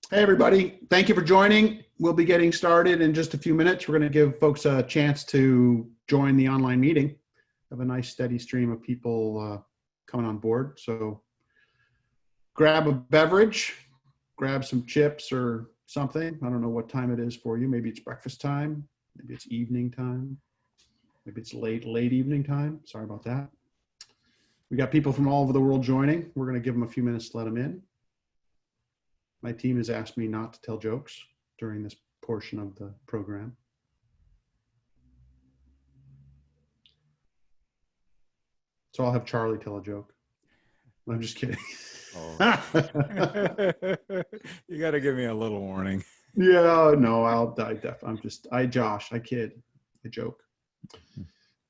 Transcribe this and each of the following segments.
Hey, everybody. Thank you for joining. We'll be getting started in just a few minutes. We're going to give folks a chance to join the online meeting. Have a nice steady stream of people coming on board. So grab a beverage, grab some chips or something. I don't know what time it is for you. Maybe it's breakfast time. Maybe it's evening time. Maybe it's late evening time. Sorry about that. We got people from all over the world joining. We're going to give them a few minutes to let them in. My team has asked me not to tell jokes during this portion of the program. So I'll have Charlie tell a joke. I'm just kidding. Oh. You got to give me a little warning. Yeah, no, I kid, I joke.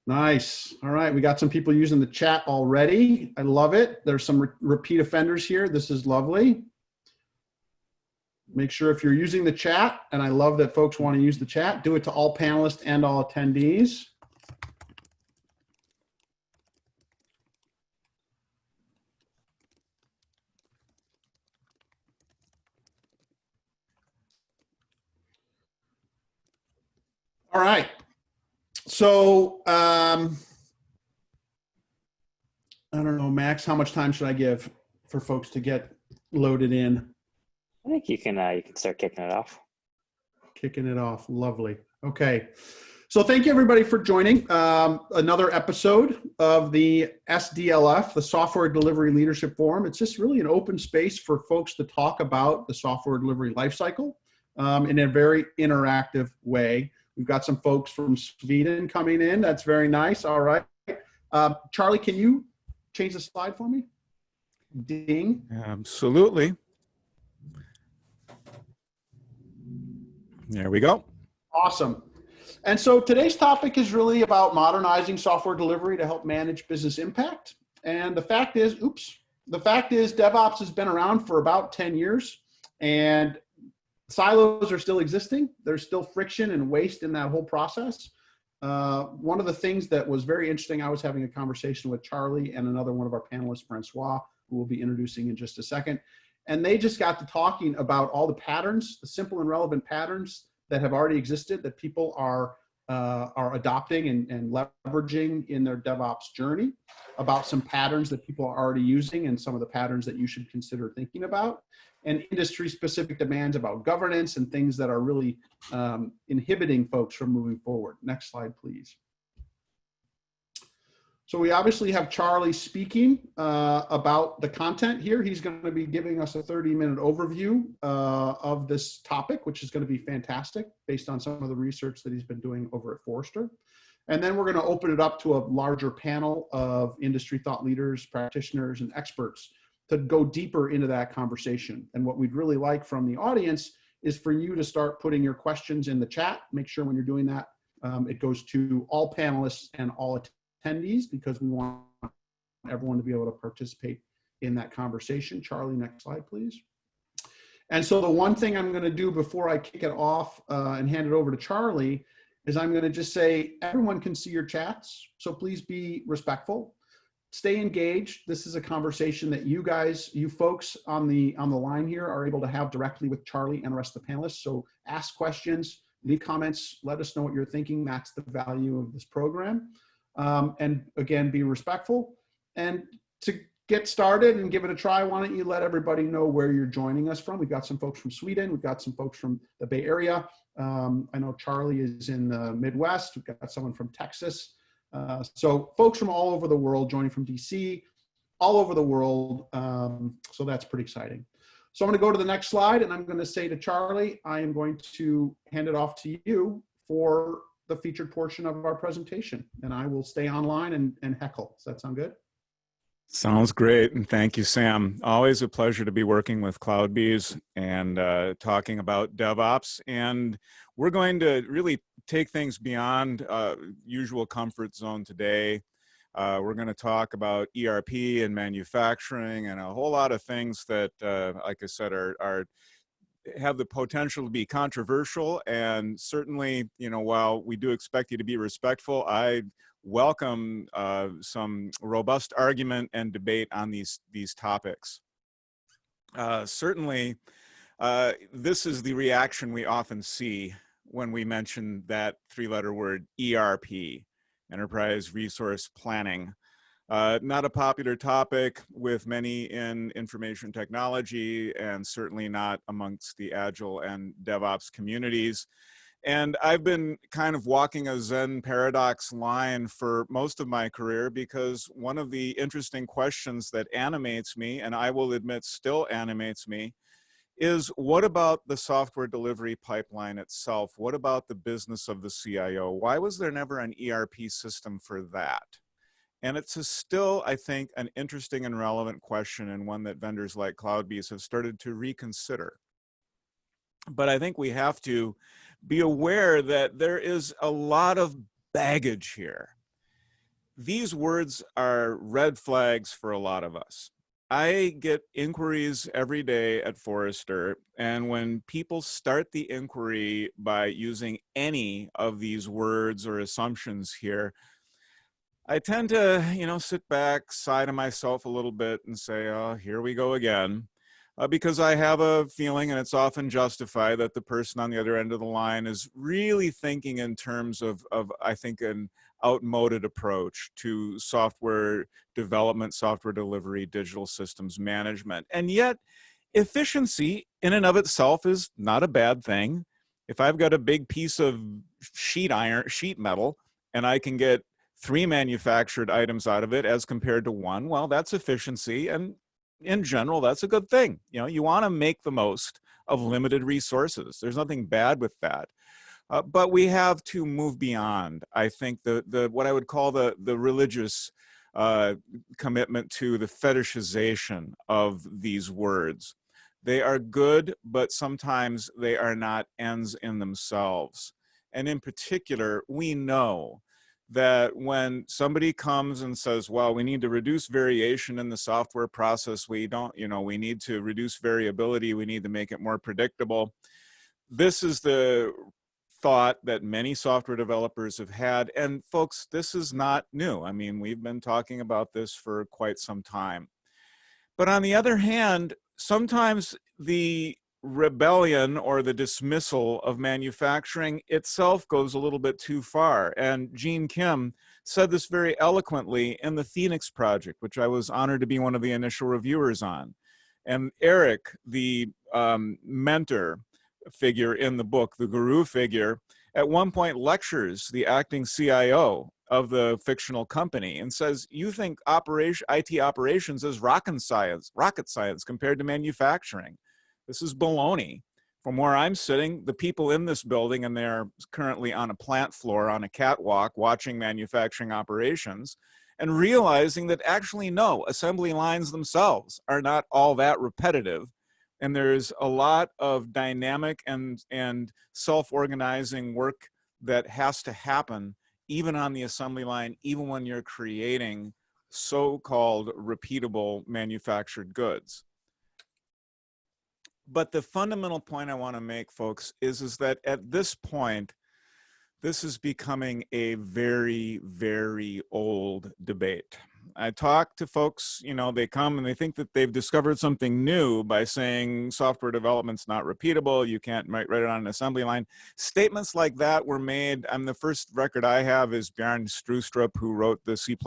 Nice. All right, we got some people using the chat already. I love it. There's some repeat offenders here. This is lovely. Make sure if you're using the chat, and I love that folks want to use the chat, do it to all panelists and all attendees. All right. So, I don't know, Max, how much time should I give for folks to get loaded in? I think you can start kicking it off. Kicking it off. Lovely. Okay. So thank you everybody for joining another episode of the SDLF, the Software Delivery Leadership Forum. It's just really an open space for folks to talk about the software delivery lifecycle in a very interactive way. We've got some folks from Sweden coming in. That's very nice. All right. Charlie, can you change the slide for me? Ding. Absolutely. There we go. Awesome. And so today's topic is really about modernizing software delivery to help manage business impact. And the fact is DevOps has been around for about 10 years and silos are still existing. There's still friction and waste in that whole process. One of the things that was very interesting, I was having a conversation with Charlie and another one of our panelists, Francois, who we'll be introducing in just a second. And they just got to talking about all the patterns, the simple and relevant patterns that have already existed that people are adopting and leveraging in their DevOps journey, about some patterns that people are already using and some of the patterns that you should consider thinking about, and industry-specific demands about governance and things that are really inhibiting folks from moving forward. Next slide, please. So we obviously have Charlie speaking about the content here. He's going to be giving us a 30-minute overview of this topic, which is going to be fantastic based on some of the research that he's been doing over at Forrester. And then we're going to open it up to a larger panel of industry thought leaders, practitioners, and experts to go deeper into that conversation. And what we'd really like from the audience is for you to start putting your questions in the chat. Make sure when you're doing that, it goes to all panelists and all attendees, because we want everyone to be able to participate in that conversation. Charlie, next slide, please. And so the one thing I'm going to do before I kick it off and hand it over to Charlie is I'm going to just say everyone can see your chats, so please be respectful. Stay engaged. This is a conversation that you guys, you folks on the line here are able to have directly with Charlie and the rest of the panelists. So ask questions, leave comments, let us know what you're thinking. That's the value of this program. And again, be respectful. And to get started and give it a try, why don't you let everybody know where you're joining us from? We've got some folks from Sweden. We've got some folks from the Bay Area. I know Charlie is in the Midwest. We've got someone from Texas. So folks from all over the world joining from DC, all over the world. So that's pretty exciting. So I'm going to go to the next slide and I'm going to say to Charlie, I am going to hand it off to you for the featured portion of our presentation, and I will stay online and heckle. Does that sound good? Sounds great, and thank you, Sam. Always a pleasure to be working with CloudBees and talking about DevOps. And we're going to really take things beyond usual comfort zone today. We're going to talk about ERP and manufacturing and a whole lot of things that, like I said, have the potential to be controversial. And certainly, you know, while we do expect you to be respectful, I welcome some robust argument and debate on these topics. Certainly, This is the reaction we often see when we mention that three-letter word ERP, Enterprise Resource Planning. Not a popular topic with many in information technology, and certainly not amongst the Agile and DevOps communities. And I've been kind of walking a Zen paradox line for most of my career, because one of the interesting questions that animates me, and I will admit still animates me, is what about the software delivery pipeline itself? What about the business of the CIO? Why was there never an ERP system for that? And it's still, I think, an interesting and relevant question, and one that vendors like CloudBees have started to reconsider. But I think we have to be aware that there is a lot of baggage here. These words are red flags for a lot of us. I get inquiries every day at Forrester, and when people start the inquiry by using any of these words or assumptions here, I tend to, sit back, sigh to myself a little bit and say, oh, here we go again. Because I have a feeling, and it's often justified, that the person on the other end of the line is really thinking in terms of I think, an outmoded approach to software development, software delivery, digital systems management. And yet, efficiency in and of itself is not a bad thing. If I've got a big piece of sheet metal, and I can get 3 manufactured items out of it as compared to 1, well, that's efficiency. And in general, that's a good thing. You want to make the most of limited resources. There's nothing bad with that. But we have to move beyond, I think, the what I would call the religious commitment to the fetishization of these words. They are good, but sometimes they are not ends in themselves. And in particular, we know that when somebody comes and says, well, we need to reduce variation in the software process, we need to reduce variability, we need to make it more predictable. This is the thought that many software developers have had. And folks, this is not new. I mean, we've been talking about this for quite some time. But on the other hand, sometimes the rebellion or the dismissal of manufacturing itself goes a little bit too far. And Gene Kim said this very eloquently in the Phoenix Project, which I was honored to be one of the initial reviewers on. And Eric, the mentor figure in the book, the guru figure, at one point lectures the acting CIO of the fictional company and says, you think IT operations is rocket science compared to manufacturing. This is baloney. From where I'm sitting, the people in this building, and they're currently on a plant floor on a catwalk watching manufacturing operations and realizing that actually, no, assembly lines themselves are not all that repetitive. And there's a lot of dynamic and self-organizing work that has to happen even on the assembly line, even when you're creating so-called repeatable manufactured goods. But the fundamental point I want to make, folks, is that at this point, this is becoming a very, very old debate. I talk to folks, they come and they think that they've discovered something new by saying software development's not repeatable, you can't write it on an assembly line. Statements like that were made, the first record I have is Bjarne Stroustrup, who wrote the C++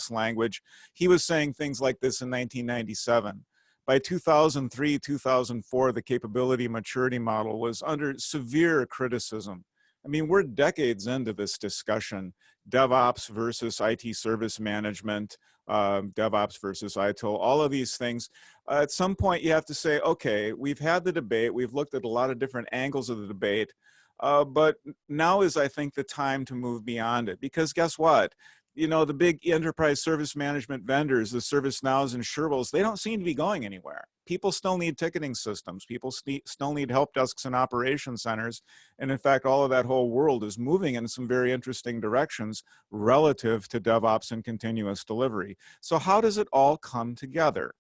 language. He was saying things like this in 1997. By 2003, 2004, the capability maturity model was under severe criticism. I mean, we're decades into this discussion, DevOps versus IT service management, DevOps versus ITIL, all of these things. At some point, you have to say, okay, we've had the debate, we've looked at a lot of different angles of the debate, but now is, I think, the time to move beyond it. Because guess what? The big enterprise service management vendors, the ServiceNows and Sherwills, they don't seem to be going anywhere. People still need ticketing systems. People still need help desks and operation centers. And in fact, all of that whole world is moving in some very interesting directions relative to DevOps and continuous delivery. So how does it all come together?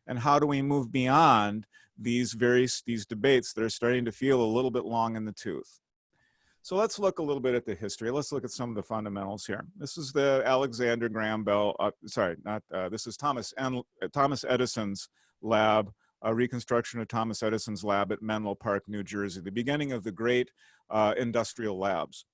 And how do we move beyond these debates that are starting to feel a little bit long in the tooth? So let's look a little bit at the history. Let's look at some of the fundamentals here. This is the Alexander Graham Bell, this is Thomas Edison's lab reconstruction of Thomas Edison's lab at Menlo Park, New Jersey, the beginning of the great industrial labs.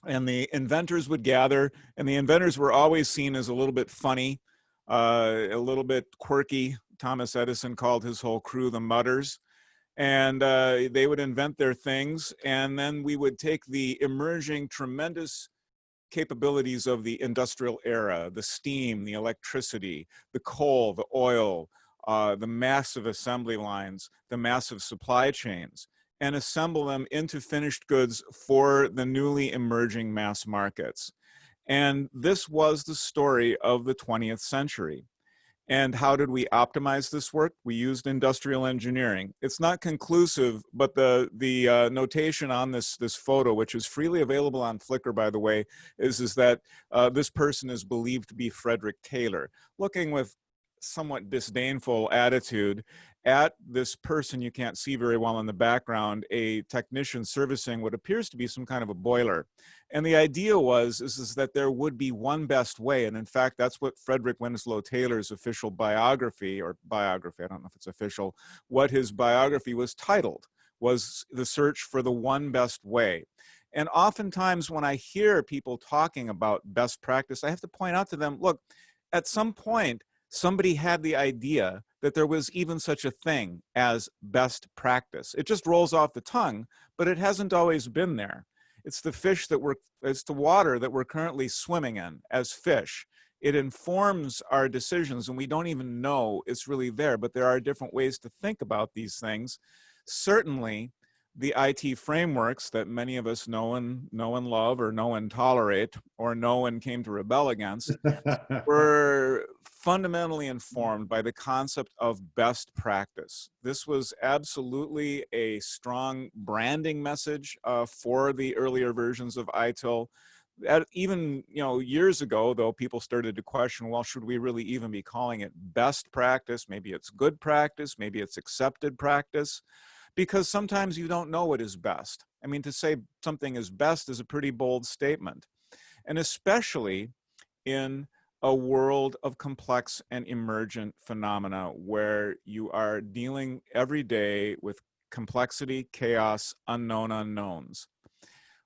And the inventors would gather, and the inventors were always seen as a little bit funny, a little bit quirky. Thomas Edison called his whole crew the Mudders. And they would invent their things, and then we would take the emerging tremendous capabilities of the industrial era, the steam, the electricity, the coal, the oil, the massive assembly lines, the massive supply chains, and assemble them into finished goods for the newly emerging mass markets. And this was the story of the 20th century. And how did we optimize this work? We used industrial engineering. It's not conclusive, but the notation on this photo, which is freely available on Flickr, by the way, is that this person is believed to be Frederick Taylor, looking with somewhat disdainful attitude at this person you can't see very well in the background, a technician servicing what appears to be some kind of a boiler. And the idea is that there would be one best way. And in fact, that's what Frederick Winslow Taylor's official biography, I don't know if it's official, what his biography was titled, was The Search for the One Best Way. And oftentimes when I hear people talking about best practice, I have to point out to them, look, at some point, somebody had the idea that there was even such a thing as best practice. It just rolls off the tongue, but it hasn't always been there. It's the fish that it's the water that we're currently swimming in as fish. It informs our decisions, and we don't even know it's really there, but there are different ways to think about these things. Certainly, the IT frameworks that many of us know and love, or know and tolerate, or know and came to rebel against, were fundamentally informed by the concept of best practice. This was absolutely a strong branding message for the earlier versions of ITIL. Even years ago, though, people started to question, well, should we really even be calling it best practice? Maybe it's good practice, maybe it's accepted practice. Because sometimes you don't know what is best. I mean, to say something is best is a pretty bold statement. And especially in a world of complex and emergent phenomena where you are dealing every day with complexity, chaos, unknown unknowns.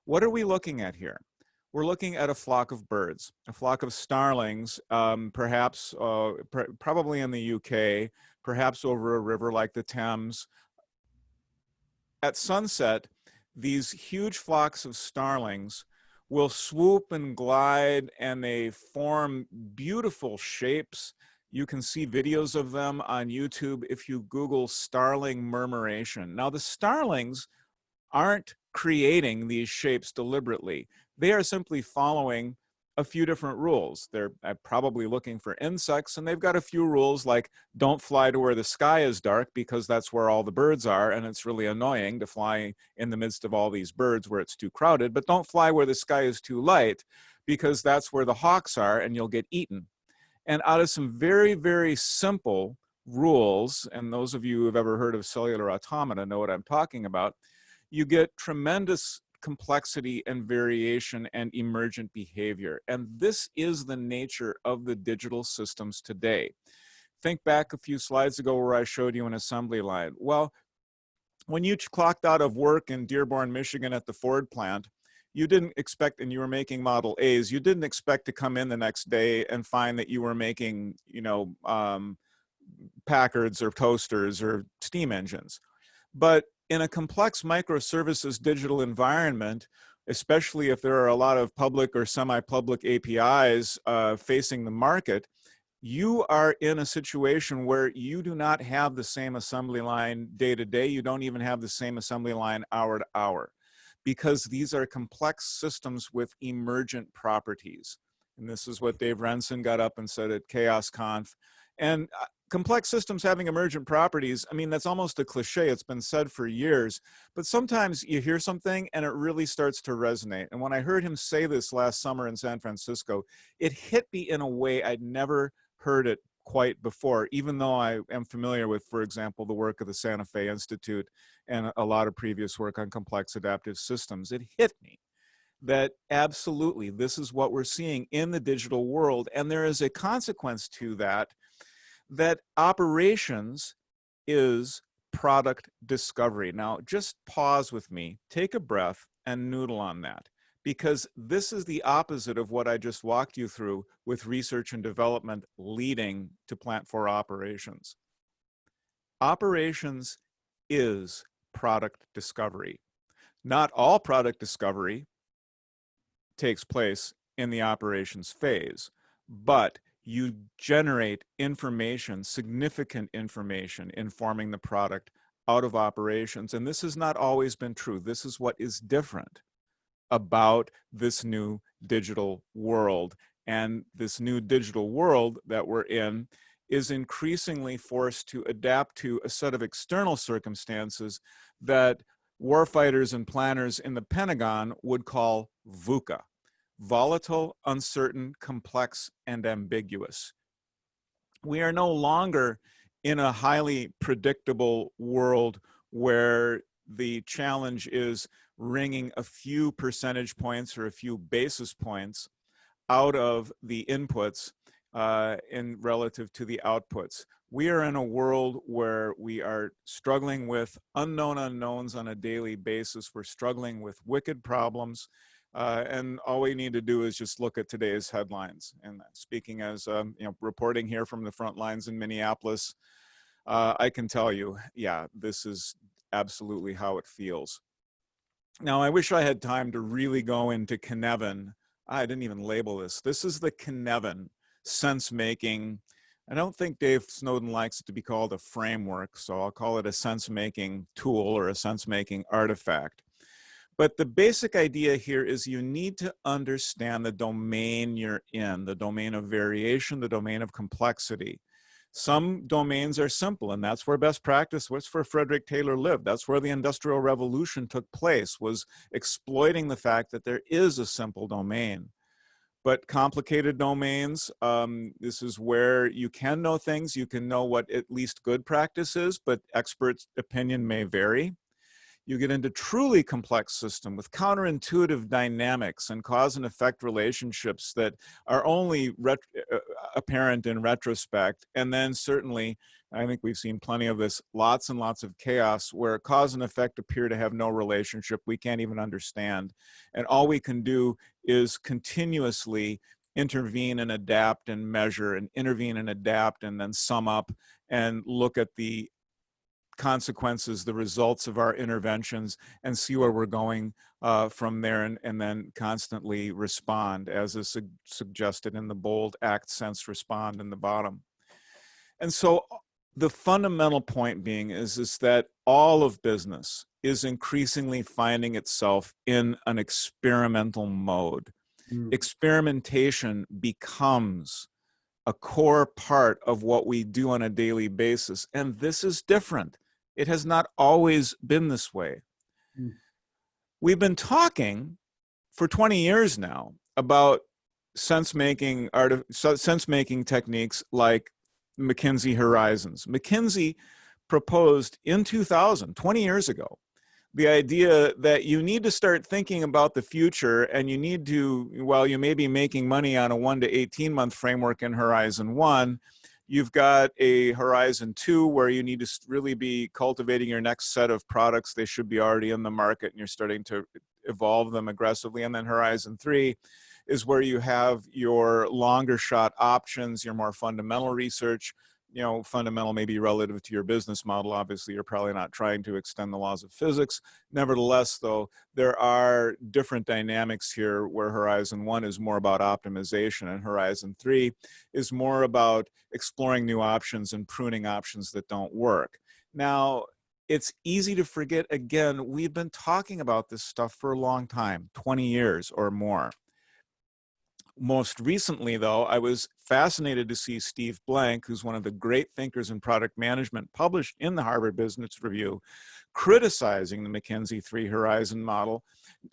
What are we looking at here? We're looking at a flock of birds, a flock of starlings, perhaps, probably in the UK, perhaps over a river like the Thames. At sunset, these huge flocks of starlings will swoop and glide, and they form beautiful shapes. You can see videos of them on YouTube if you Google starling murmuration. Now, the starlings aren't creating these shapes deliberately. They are simply following a few different rules. They're probably looking for insects, and they've got a few rules like don't fly to where the sky is dark because that's where all the birds are, and it's really annoying to fly in the midst of all these birds where it's too crowded, but don't fly where the sky is too light because that's where the hawks are and you'll get eaten. And out of some very, very simple rules, and those of you who have ever heard of cellular automata know what I'm talking about, you get tremendous complexity and variation and emergent behavior. And this is the nature of the digital systems today. Think back a few slides ago where I showed you an assembly line. Well, when you clocked out of work in Dearborn, Michigan at the Ford plant, you didn't expect, and you were making Model A's, you didn't expect to come in the next day and find that you were making, Packards or toasters or steam engines. But in a complex microservices digital environment, especially if there are a lot of public or semi-public APIs facing the market, you are in a situation where you do not have the same assembly line day to day. You don't even have the same assembly line hour to hour, because these are complex systems with emergent properties. And this is what Dave Renson got up and said at ChaosConf. And complex systems having emergent properties, I mean, that's almost a cliche. It's been said for years, but sometimes you hear something and it really starts to resonate. And when I heard him say this last summer in San Francisco, it hit me in a way I'd never heard it quite before, even though I am familiar with, for example, the work of the Santa Fe Institute and a lot of previous work on complex adaptive systems. It hit me that absolutely this is what we're seeing in the digital world. And there is a consequence to that, that operations is product discovery. Now, just pause with me, take a breath, and noodle on that, because this is the opposite of what I just walked you through with research and development leading to Plant 4 operations. Operations is product discovery. Not all product discovery takes place in the operations phase, but you generate information, significant information informing the product out of operations. And this has not always been true. This is what is different about this new digital world. And this new digital world that we're in is increasingly forced to adapt to a set of external circumstances that warfighters and planners in the Pentagon would call VUCA: volatile, uncertain, complex, and ambiguous. We are no longer in a highly predictable world where the challenge is wringing a few percentage points or a few basis points out of the inputs in relative to the outputs. We are in a world where we are struggling with unknown unknowns on a daily basis. We're struggling with wicked problems. And all we need to do is just look at today's headlines. And speaking as, reporting here from the front lines in Minneapolis, I can tell you, yeah, this is absolutely how it feels. Now, I wish I had time to really go into Cynefin. I didn't even label this. This is the Cynefin sense-making. I don't think Dave Snowden likes it to be called a framework, so I'll call it a sense-making tool or a sense-making artifact. But the basic idea here is you need to understand the domain you're in, the domain of variation, the domain of complexity. Some domains are simple, and that's where best practice was. For Frederick Taylor lived. That's where the Industrial Revolution took place, was exploiting the fact that there is a simple domain. But complicated domains, this is where you can know things, you can know what at least good practice is, but experts' opinion may vary. You get into truly complex system with counterintuitive dynamics and cause and effect relationships that are only apparent in retrospect. And then certainly, I think we've seen plenty of this, lots and lots of chaos where cause and effect appear to have no relationship. We can't even understand. And all we can do is continuously intervene and adapt and measure and intervene and adapt and then sum up and look at the consequences, the results of our interventions, and see where we're going from there, and then constantly respond, as is suggested in the bold act, sense, respond in the bottom. And so the fundamental point being is that all of business is increasingly finding itself in an experimental mode. Experimentation becomes a core part of what we do on a daily basis, and this is different. It has not always been this way. We've been talking for 20 years now about sense-making techniques like McKinsey Horizons. McKinsey proposed in 2000, 20 years ago, the idea that you need to start thinking about the future, and you need to, while you may be making money on a 1 to 18 month framework in Horizon 1, you've got a Horizon 2 where you need to really be cultivating your next set of products. They should be already in the market and you're starting to evolve them aggressively. And then Horizon 3 is where you have your longer shot options, your more fundamental research. Fundamental maybe relative to your business model. Obviously, you're probably not trying to extend the laws of physics. Nevertheless, though, there are different dynamics here where Horizon 1 is more about optimization and Horizon 3 is more about exploring new options and pruning options that don't work. Now, it's easy to forget, again, we've been talking about this stuff for a long time, 20 years or more. Most recently, though, I was fascinated to see Steve Blank, who's one of the great thinkers in product management, published in the Harvard Business Review, criticizing the McKinsey 3 Horizon model.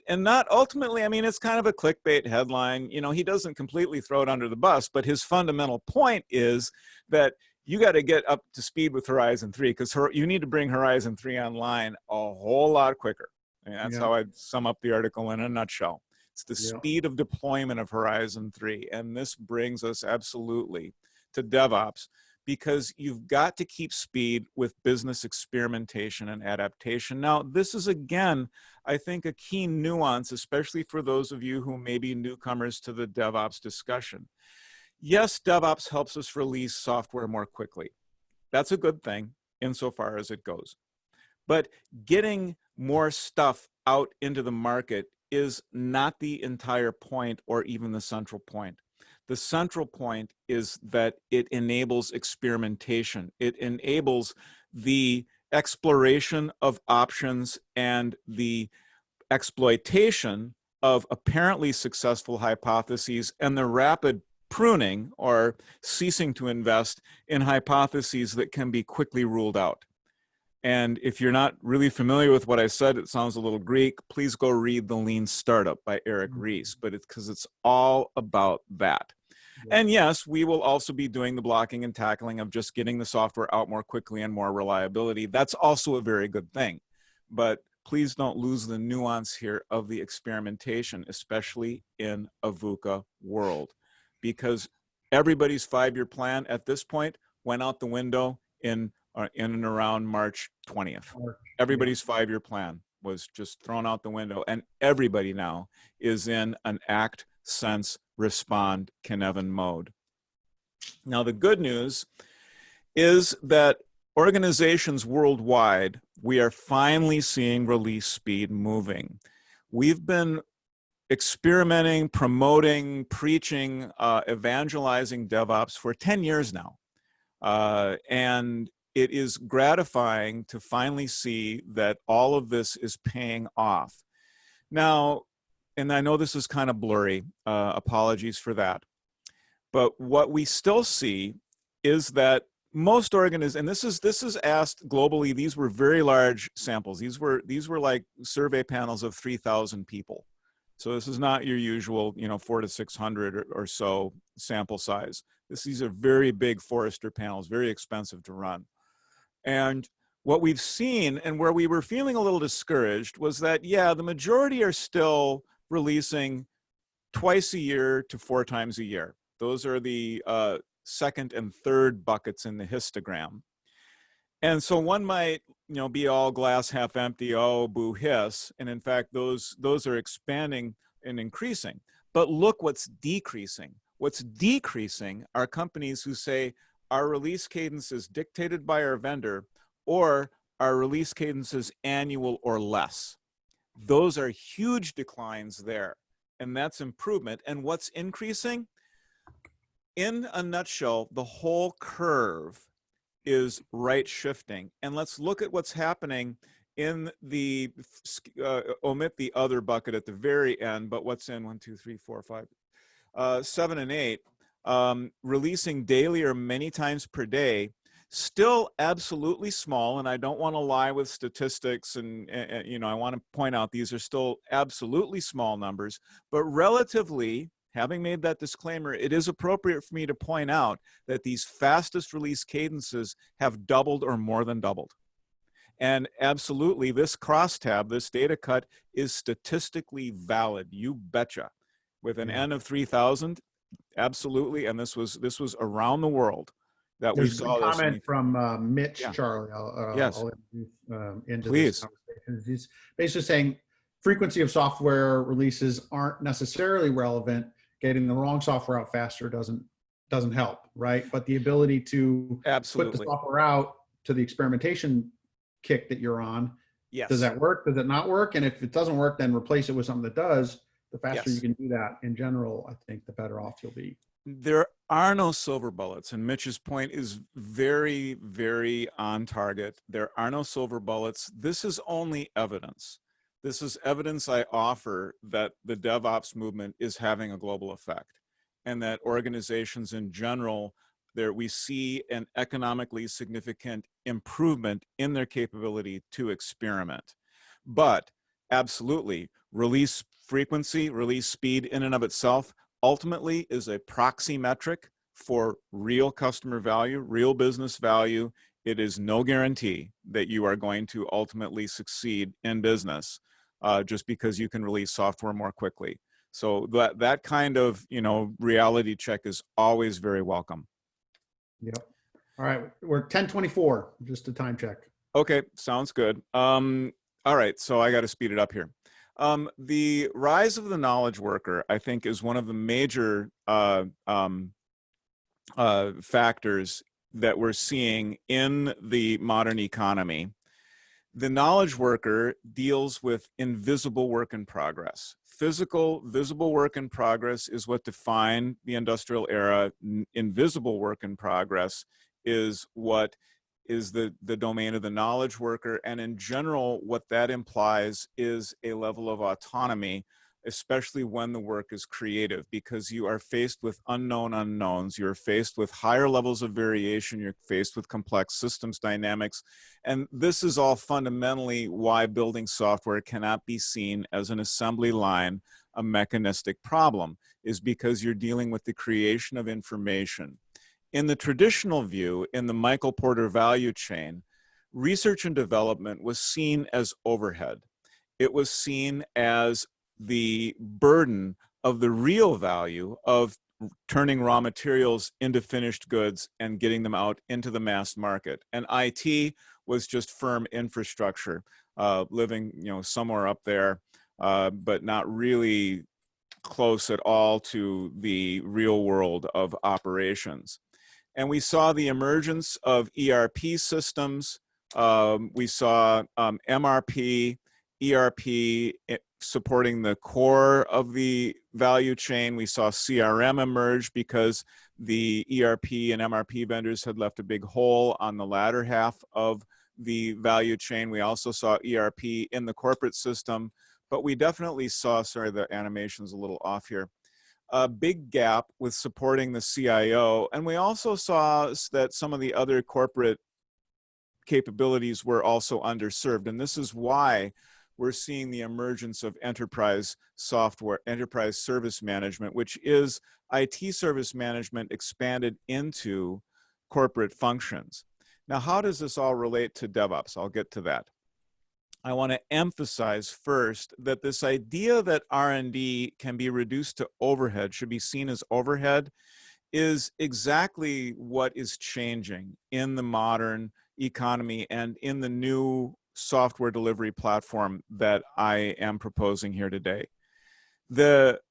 And not ultimately, I mean, it's kind of a clickbait headline. He doesn't completely throw it under the bus, but his fundamental point is that you got to get up to speed with Horizon 3 because you need to bring Horizon 3 online a whole lot quicker. And that's how I'd sum up the article in a nutshell. It's the speed of deployment of Horizon 3. And this brings us absolutely to DevOps, because you've got to keep speed with business experimentation and adaptation. Now, this is, again, I think, a key nuance, especially for those of you who may be newcomers to the DevOps discussion. Yes, DevOps helps us release software more quickly. That's a good thing insofar as it goes. But getting more stuff out into the market is not the entire point or even the central point. The central point is that it enables experimentation. It enables the exploration of options and the exploitation of apparently successful hypotheses and the rapid pruning or ceasing to invest in hypotheses that can be quickly ruled out. And if you're not really familiar with what I said, it sounds a little Greek, please go read The Lean Startup by Eric Ries, but it's because it's all about that. Yeah. And yes, we will also be doing the blocking and tackling of just getting the software out more quickly and more reliability. That's also a very good thing. But please don't lose the nuance here of the experimentation, especially in a VUCA world, because everybody's 5-year plan at this point went out the window in and around March 20th. Everybody's 5-year plan was just thrown out the window, and everybody now is in an act, sense, respond, Cynefin mode. Now, the good news is that organizations worldwide, we are finally seeing release speed moving. We've been experimenting, promoting, preaching, evangelizing DevOps for 10 years now. And it is gratifying to finally see that all of this is paying off. Now, and I know this is kind of blurry, apologies for that. But what we still see is that most organizations, and this is asked globally, these were very large samples. These were like survey panels of 3,000 people. So this is not your usual, 400 to 600 or so sample size. These are very big Forrester panels, very expensive to run. And what we've seen, and where we were feeling a little discouraged, was that, yeah, the majority are still releasing twice a year to 4 times a year. Those are the second and third buckets in the histogram. And so one might, be all glass half empty, oh, boo hiss. And in fact, those are expanding and increasing. But look what's decreasing. What's decreasing are companies who say, our release cadence is dictated by our vendor, or our release cadence is annual or less. Those are huge declines there, and that's improvement. And what's increasing? In a nutshell, the whole curve is right shifting. And let's look at what's happening in the, omit the other bucket at the very end, but what's in 1, 2, 3, 4, 5, 7, and 8. Releasing daily or many times per day, still absolutely small, and I don't want to lie with statistics, and I want to point out these are still absolutely small numbers, but relatively, having made that disclaimer, it is appropriate for me to point out that these fastest release cadences have doubled or more than doubled. And absolutely, this crosstab, this data cut, is statistically valid, you betcha. With an N of 3,000, absolutely, and this was around the world that we saw this. There's a comment from Mitch, Yeah. Charlie. Yes. I'll introduce into Please. this conversation. He's basically saying frequency of software releases aren't necessarily relevant. Getting the wrong software out faster doesn't help, right? But the ability to Absolutely. put the software out to the experimentation kick that you're on, Yes. does that work? Does it not work? And if it doesn't work, then replace it with something that does. The faster Yes. you can do that in general, I think the better off you'll be. There are no silver bullets, and Mitch's point is very, very on target. There are no silver bullets. This is only evidence. This is evidence I offer that the DevOps movement is having a global effect, and that organizations in general, we see an economically significant improvement in their capability to experiment. But absolutely, release frequency, release speed in and of itself ultimately is a proxy metric for real customer value, real business value. It is no guarantee that you are going to ultimately succeed in business just because you can release software more quickly. So that kind of reality check is always very welcome. Yep. All right, we're 10:24, just a time check. Okay, sounds good. All right, so I got to speed it up here. The rise of the knowledge worker, I think, is one of the major factors that we're seeing in the modern economy. The knowledge worker deals with invisible work in progress. Physical, visible work in progress is what defined the industrial era. Invisible work in progress is what is the domain of the knowledge worker. And in general, what that implies is a level of autonomy, especially when the work is creative, because you are faced with unknown unknowns. You're faced with higher levels of variation. You're faced with complex systems dynamics. And this is all fundamentally why building software cannot be seen as an assembly line, a mechanistic problem, is because you're dealing with the creation of information. In the traditional view, in the Michael Porter value chain, research and development was seen as overhead. It was seen as the burden of the real value of turning raw materials into finished goods and getting them out into the mass market. And IT was just firm infrastructure, living, somewhere up there, but not really close at all to the real world of operations. And we saw the emergence of ERP systems. We saw MRP, ERP supporting the core of the value chain. We saw CRM emerge because the ERP and MRP vendors had left a big hole on the latter half of the value chain. We also saw ERP in the corporate system, but we definitely saw, sorry, the animation's a little off here, a big gap with supporting the CIO. And we also saw that some of the other corporate capabilities were also underserved. And this is why we're seeing the emergence of enterprise software, enterprise service management, which is IT service management expanded into corporate functions. Now, how does this all relate to DevOps? I'll get to that. I want to emphasize first that this idea that R&D can be reduced to overhead, should be seen as overhead, is exactly what is changing in the modern economy and in the new software delivery platform that I am proposing here today. The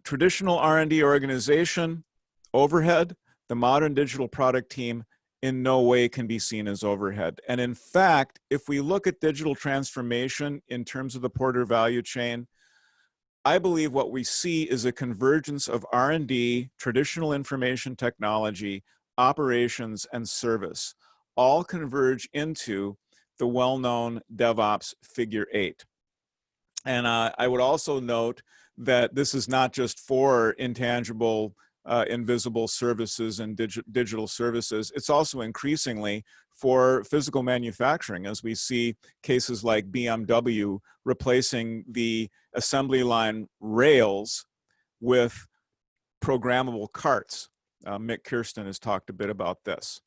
traditional R&D organization, overhead, the modern digital product team, in no way can be seen as overhead. And in fact, if we look at digital transformation in terms of the Porter value chain, I believe what we see is a convergence of R&D, traditional information technology, operations, and service, all converge into the well-known DevOps figure 8. And I would also note that this is not just for intangible, invisible services and digital services. It's also increasingly for physical manufacturing, as we see cases like BMW replacing the assembly line rails with programmable carts. Mick Kirsten has talked a bit about this.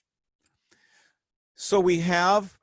So we have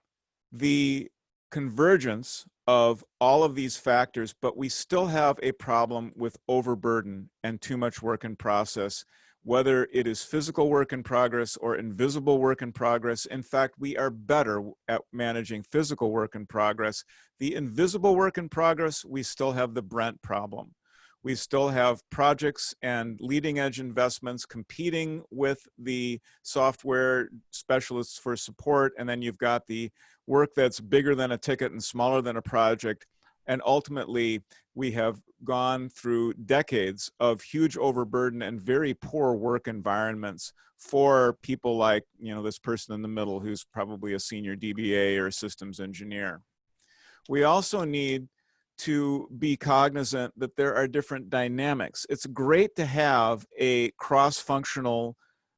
the convergence of all of these factors, but we still have a problem with overburden and too much work in process, whether it is physical work in progress or invisible work in progress. In fact, we are better at managing physical work in progress. The invisible work in progress, we still have the Brent problem. We still have projects and leading edge investments competing with the software specialists for support. And then you've got the work that's bigger than a ticket and smaller than a project. And ultimately, we have gone through decades of huge overburden and very poor work environments for people like, this person in the middle who's probably a senior DBA or a systems engineer. We also need to be cognizant that there are different dynamics. It's great to have a cross-functional,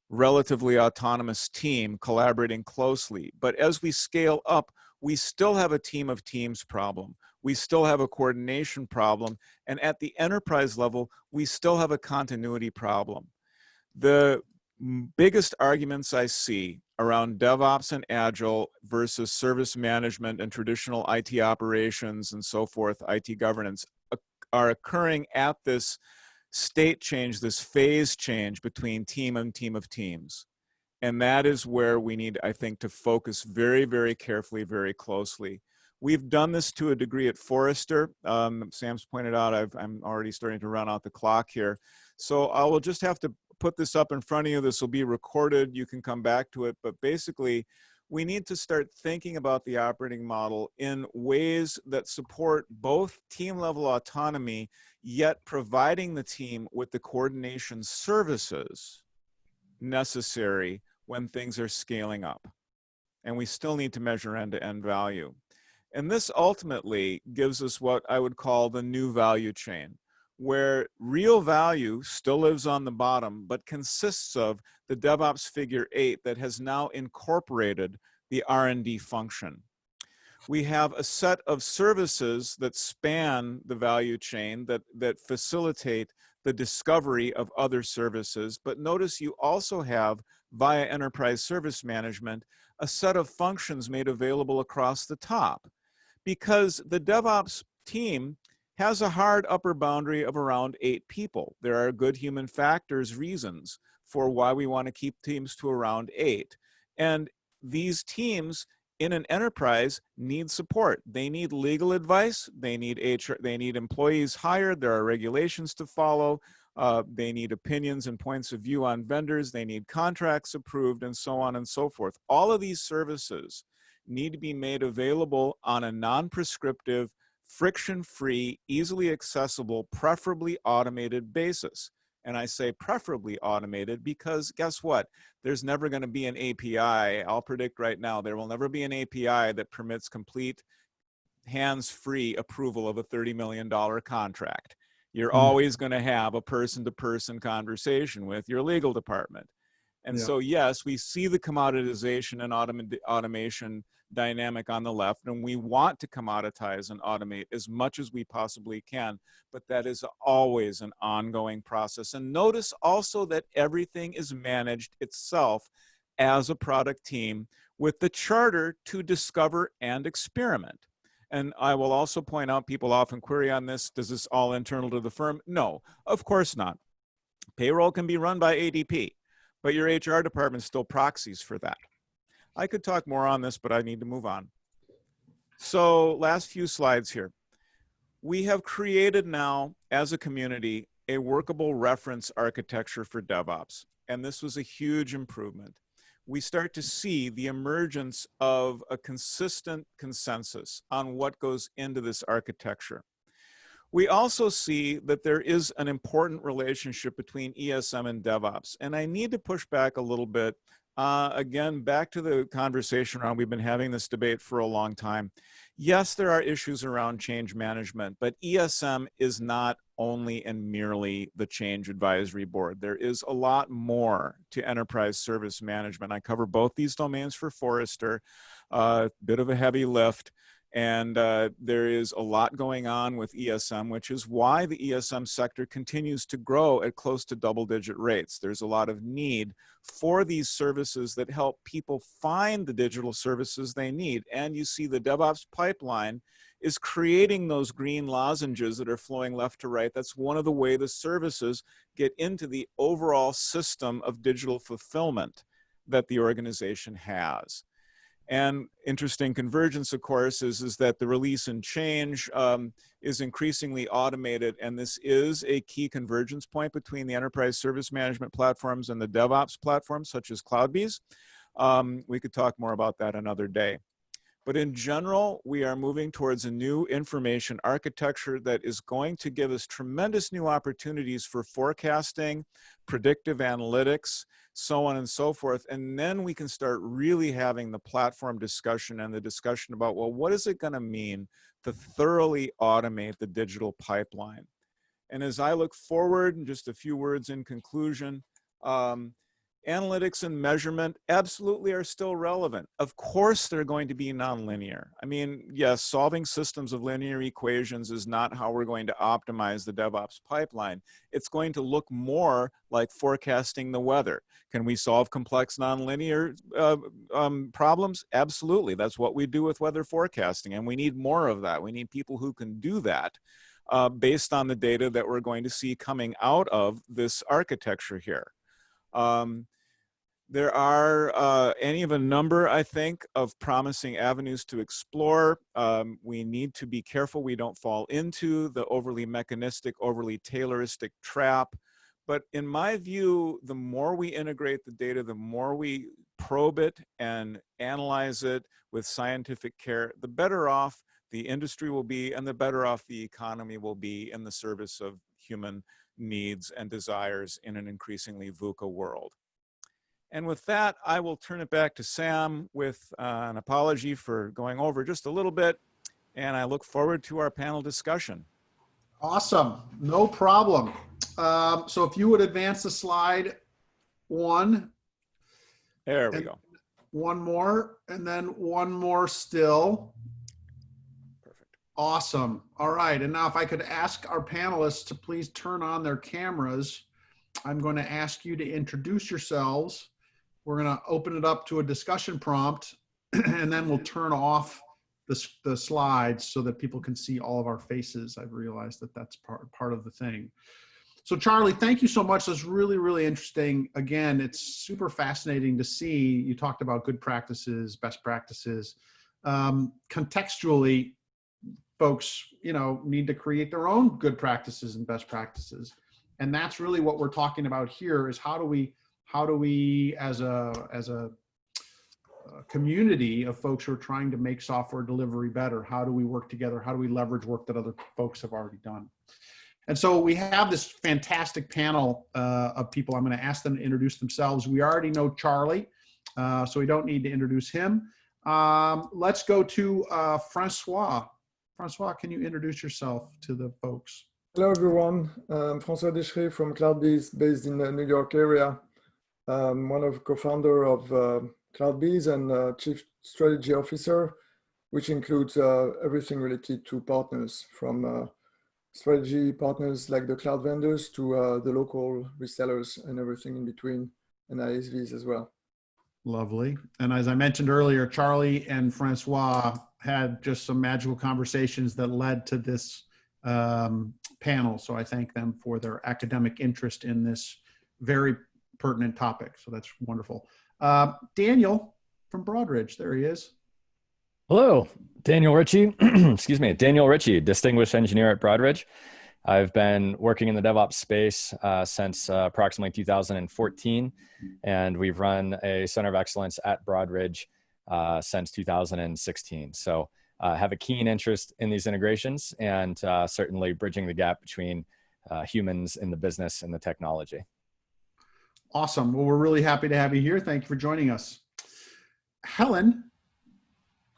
relatively autonomous team collaborating closely, but as we scale up, we still have a team of teams problem. We still have a coordination problem, and at the enterprise level, we still have a continuity problem. The biggest arguments I see around DevOps and Agile versus service management and traditional IT operations and so forth, IT governance, are occurring at this state change, this phase change between team and team of teams. And that is where we need, I think, to focus very, very carefully, very closely. We've done this to a degree at Forrester. Sam's pointed out I'm already starting to run out the clock here. So I will just have to put this up in front of you. This will be recorded. You can come back to it. But basically, we need to start thinking about the operating model in ways that support both team-level autonomy, yet providing the team with the coordination services necessary when things are scaling up. And we still need to measure end-to-end value. And this ultimately gives us what I would call the new value chain, where real value still lives on the bottom, but consists of the DevOps figure 8 that has now incorporated the R&D function. We have a set of services that span the value chain that facilitate the discovery of other services. But notice you also have, via enterprise service management, a set of functions made available across the top, because the DevOps team has a hard upper boundary of around 8 people. There are good human factors reasons for why we want to keep teams to around 8. And these teams in an enterprise need support. They need legal advice. They need HR. They need employees hired. There are regulations to follow. They need opinions and points of view on vendors. They need contracts approved, and so on and so forth. All of these services need to be made available on a non-prescriptive, friction-free, easily accessible, preferably automated basis. And I say preferably automated because guess what? There's never going to be an API. I'll predict right now, there will never be an API that permits complete hands-free approval of a $30 million contract. You're always going to have a person-to-person conversation with your legal department. And so, yes, we see the commoditization and automation dynamic on the left, and we want to commoditize and automate as much as we possibly can, but that is always an ongoing process. And notice also that everything is managed itself as a product team with the charter to discover and experiment. And I will also point out, people often query on this, does this all internal to the firm? No, of course not. Payroll can be run by ADP, but your HR department still proxies for that. I could talk more on this, but I need to move on. So last few slides here. We have created now, as a community, a workable reference architecture for DevOps. And this was a huge improvement. We start to see the emergence of a consistent consensus on what goes into this architecture. We also see that there is an important relationship between ESM and DevOps. And I need to push back a little bit. Again, back to the conversation around, we've been having this debate for a long time. Yes, there are issues around change management, but ESM is not only and merely the change advisory board. There is a lot more to enterprise service management. I cover both these domains for Forrester, bit of a heavy lift. And there is a lot going on with ESM, which is why the ESM sector continues to grow at close to double-digit rates. There's a lot of need for these services that help people find the digital services they need. And you see the DevOps pipeline is creating those green lozenges that are flowing left to right. That's one of the ways the services get into the overall system of digital fulfillment that the organization has. And interesting convergence, of course, is that the release and change is increasingly automated. And this is a key convergence point between the enterprise service management platforms and the DevOps platforms, such as CloudBees. We could talk more about that another day. But in general, we are moving towards a new information architecture that is going to give us tremendous new opportunities for forecasting, predictive analytics, so on and so forth. And then we can start really having the platform discussion and the discussion about, well, what is it going to mean to thoroughly automate the digital pipeline? And as I look forward, and just a few words in conclusion, analytics and measurement absolutely are still relevant. Of course, they're going to be nonlinear. I mean, yes, solving systems of linear equations is not how we're going to optimize the DevOps pipeline. It's going to look more like forecasting the weather. Can we solve complex nonlinear problems? Absolutely. That's what we do with weather forecasting, and we need more of that. We need people who can do that based on the data that we're going to see coming out of this architecture here. There are any of a number, I think, of promising avenues to explore. We need to be careful we don't fall into the overly mechanistic, overly tayloristic trap. But in my view, the more we integrate the data, the more we probe it and analyze it with scientific care, the better off the industry will be and the better off the economy will be in the service of human needs and desires in an increasingly VUCA world. And with that, I will turn it back to Sam with an apology for going over just a little bit. And I look forward to our panel discussion. Awesome. No problem. So if you would advance the slide one. There we go. One more, and then one more still. Perfect. Awesome. All right. And now if I could ask our panelists to please turn on their cameras, I'm going to ask you to introduce yourselves. We're going to open it up to a discussion prompt, and then we'll turn off the slides so that people can see all of our faces. I've realized that that's part of the thing. So Charlie, thank you so much. That's really, really interesting. Again, it's super fascinating to see. You talked about good practices, best practices. Contextually, folks, need to create their own good practices and best practices. And that's really what we're talking about here is how do we as a community of folks who are trying to make software delivery better, how do we work together? How do we leverage work that other folks have already done? And so we have this fantastic panel of people. I'm going to ask them to introduce themselves. We already know Charlie, so we don't need to introduce him. Let's go to Francois. Francois, can you introduce yourself to the folks? Hello, everyone. I'm François Descheret from CloudBees, based in the New York area. I'm one of the co-founder of CloudBees and Chief Strategy Officer, which includes everything related to partners, from strategy partners like the cloud vendors to the local resellers and everything in between, and ISVs as well. Lovely. And as I mentioned earlier, Charlie and Francois had just some magical conversations that led to this panel. So I thank them for their academic interest in this very pertinent topic. So that's wonderful. Daniel from Broadridge, there he is. Hello, Daniel Ritchie. Excuse me, Daniel Ritchie, distinguished engineer at Broadridge. I've been working in the DevOps space since approximately 2014, and we've run a center of excellence at Broadridge since 2016. So I have a keen interest in these integrations and certainly bridging the gap between humans in the business and the technology. Awesome. Well, we're really happy to have you here. Thank you for joining us. Helen.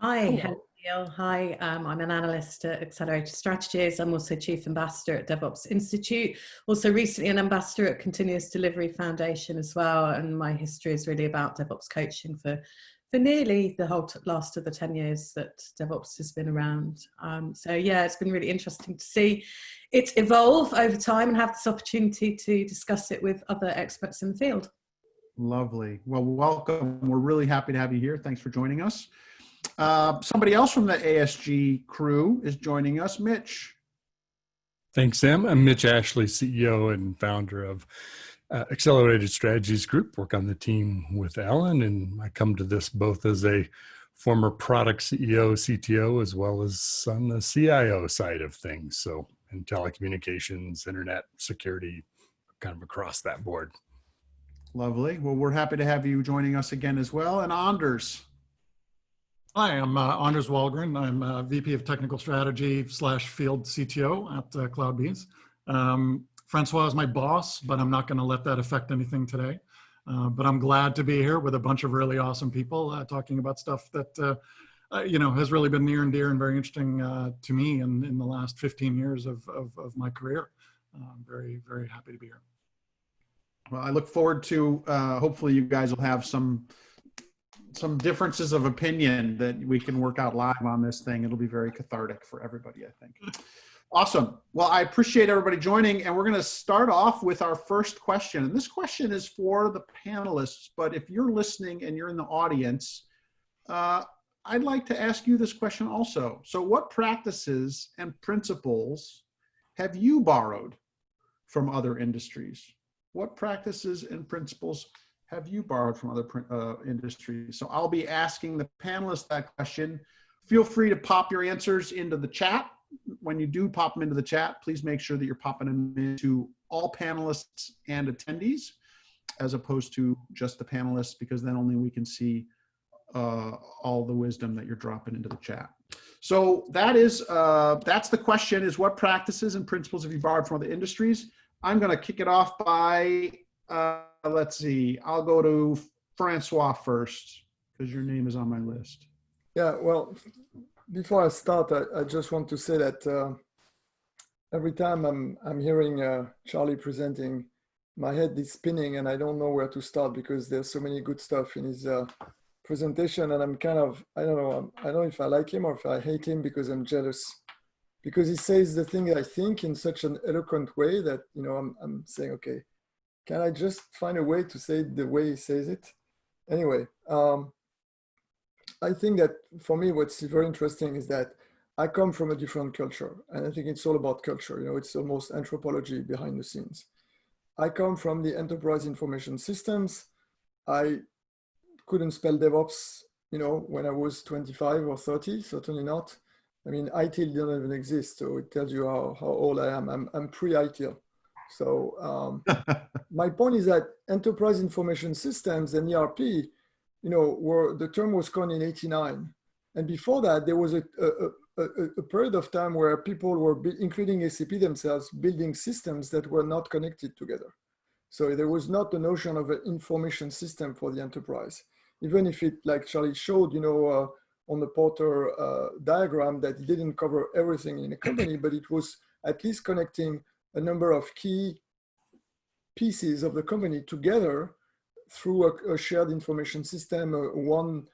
Hi, Helen Neal. Hi, I'm an analyst at Accelerated Strategies. I'm also Chief Ambassador at DevOps Institute. Also recently an ambassador at Continuous Delivery Foundation as well. And my history is really about DevOps coaching for nearly the whole last of the 10 years that DevOps has been around. So yeah, it's been really interesting to see it evolve over time and have this opportunity to discuss it with other experts in the field. Lovely. Well, welcome. We're really happy to have you here. Thanks for joining us. Somebody else from the ASG crew is joining us. Mitch. Thanks, Sam. I'm Mitch Ashley, CEO and founder of Accelerated Strategies Group, work on the team with Alan, and I come to this both as a former product CEO, CTO, as well as on the CIO side of things. So in telecommunications, internet security, kind of across that board. Lovely. Well, we're happy to have you joining us again as well. And Anders. Hi, I'm Anders Wahlgren. I'm VP of Technical Strategy / Field CTO at CloudBees. Francois is my boss, but I'm not going to let that affect anything today. But I'm glad to be here with a bunch of really awesome people talking about stuff that has really been near and dear and very interesting to me in the last 15 years of my career. I'm very, very happy to be here. Well, I look forward to hopefully you guys will have some differences of opinion that we can work out live on this thing. It'll be very cathartic for everybody, I think. Awesome. Well, I appreciate everybody joining, and we're going to start off with our first question. And this question is for the panelists, but if you're listening and you're in the audience, I'd like to ask you this question also. So what practices and principles have you borrowed from other industries? What practices and principles have you borrowed from other industries? So I'll be asking the panelists that question. Feel free to pop your answers into the chat. When you do pop them into the chat, please make sure that you're popping them into all panelists and attendees, as opposed to just the panelists, because then only we can see all the wisdom that you're dropping into the chat. So that is, that's the question, is what practices and principles have you borrowed from other industries? I'm going to kick it off by, let's see, I'll go to Francois first, because your name is on my list. Yeah, well, before I start, I just want to say that every time I'm hearing Charlie presenting, my head is spinning and I don't know where to start because there's so many good stuff in his presentation, and I'm kind of, I don't know if I like him or if I hate him because I'm jealous, because he says the thing I think in such an eloquent way that, you know, I'm saying, okay, can I just find a way to say it the way he says it? Anyway, I think that for me, what's very interesting is that I come from a different culture, and I think it's all about culture. You know, it's almost anthropology behind the scenes. I come from the enterprise information systems. I couldn't spell DevOps, you know, when I was 25 or 30, certainly not. I mean, ITIL didn't even exist, so it tells you how old I am. I'm pre-ITIL. So my point is that enterprise information systems and ERP, you know, the term was coined in '89. And before that, there was a period of time where people were, including SAP themselves, building systems that were not connected together. So there was not the notion of an information system for the enterprise. Even if it, like Charlie showed, you know, on the Porter diagram, that it didn't cover everything in a company, but it was at least connecting a number of key pieces of the company together through a shared information system. One,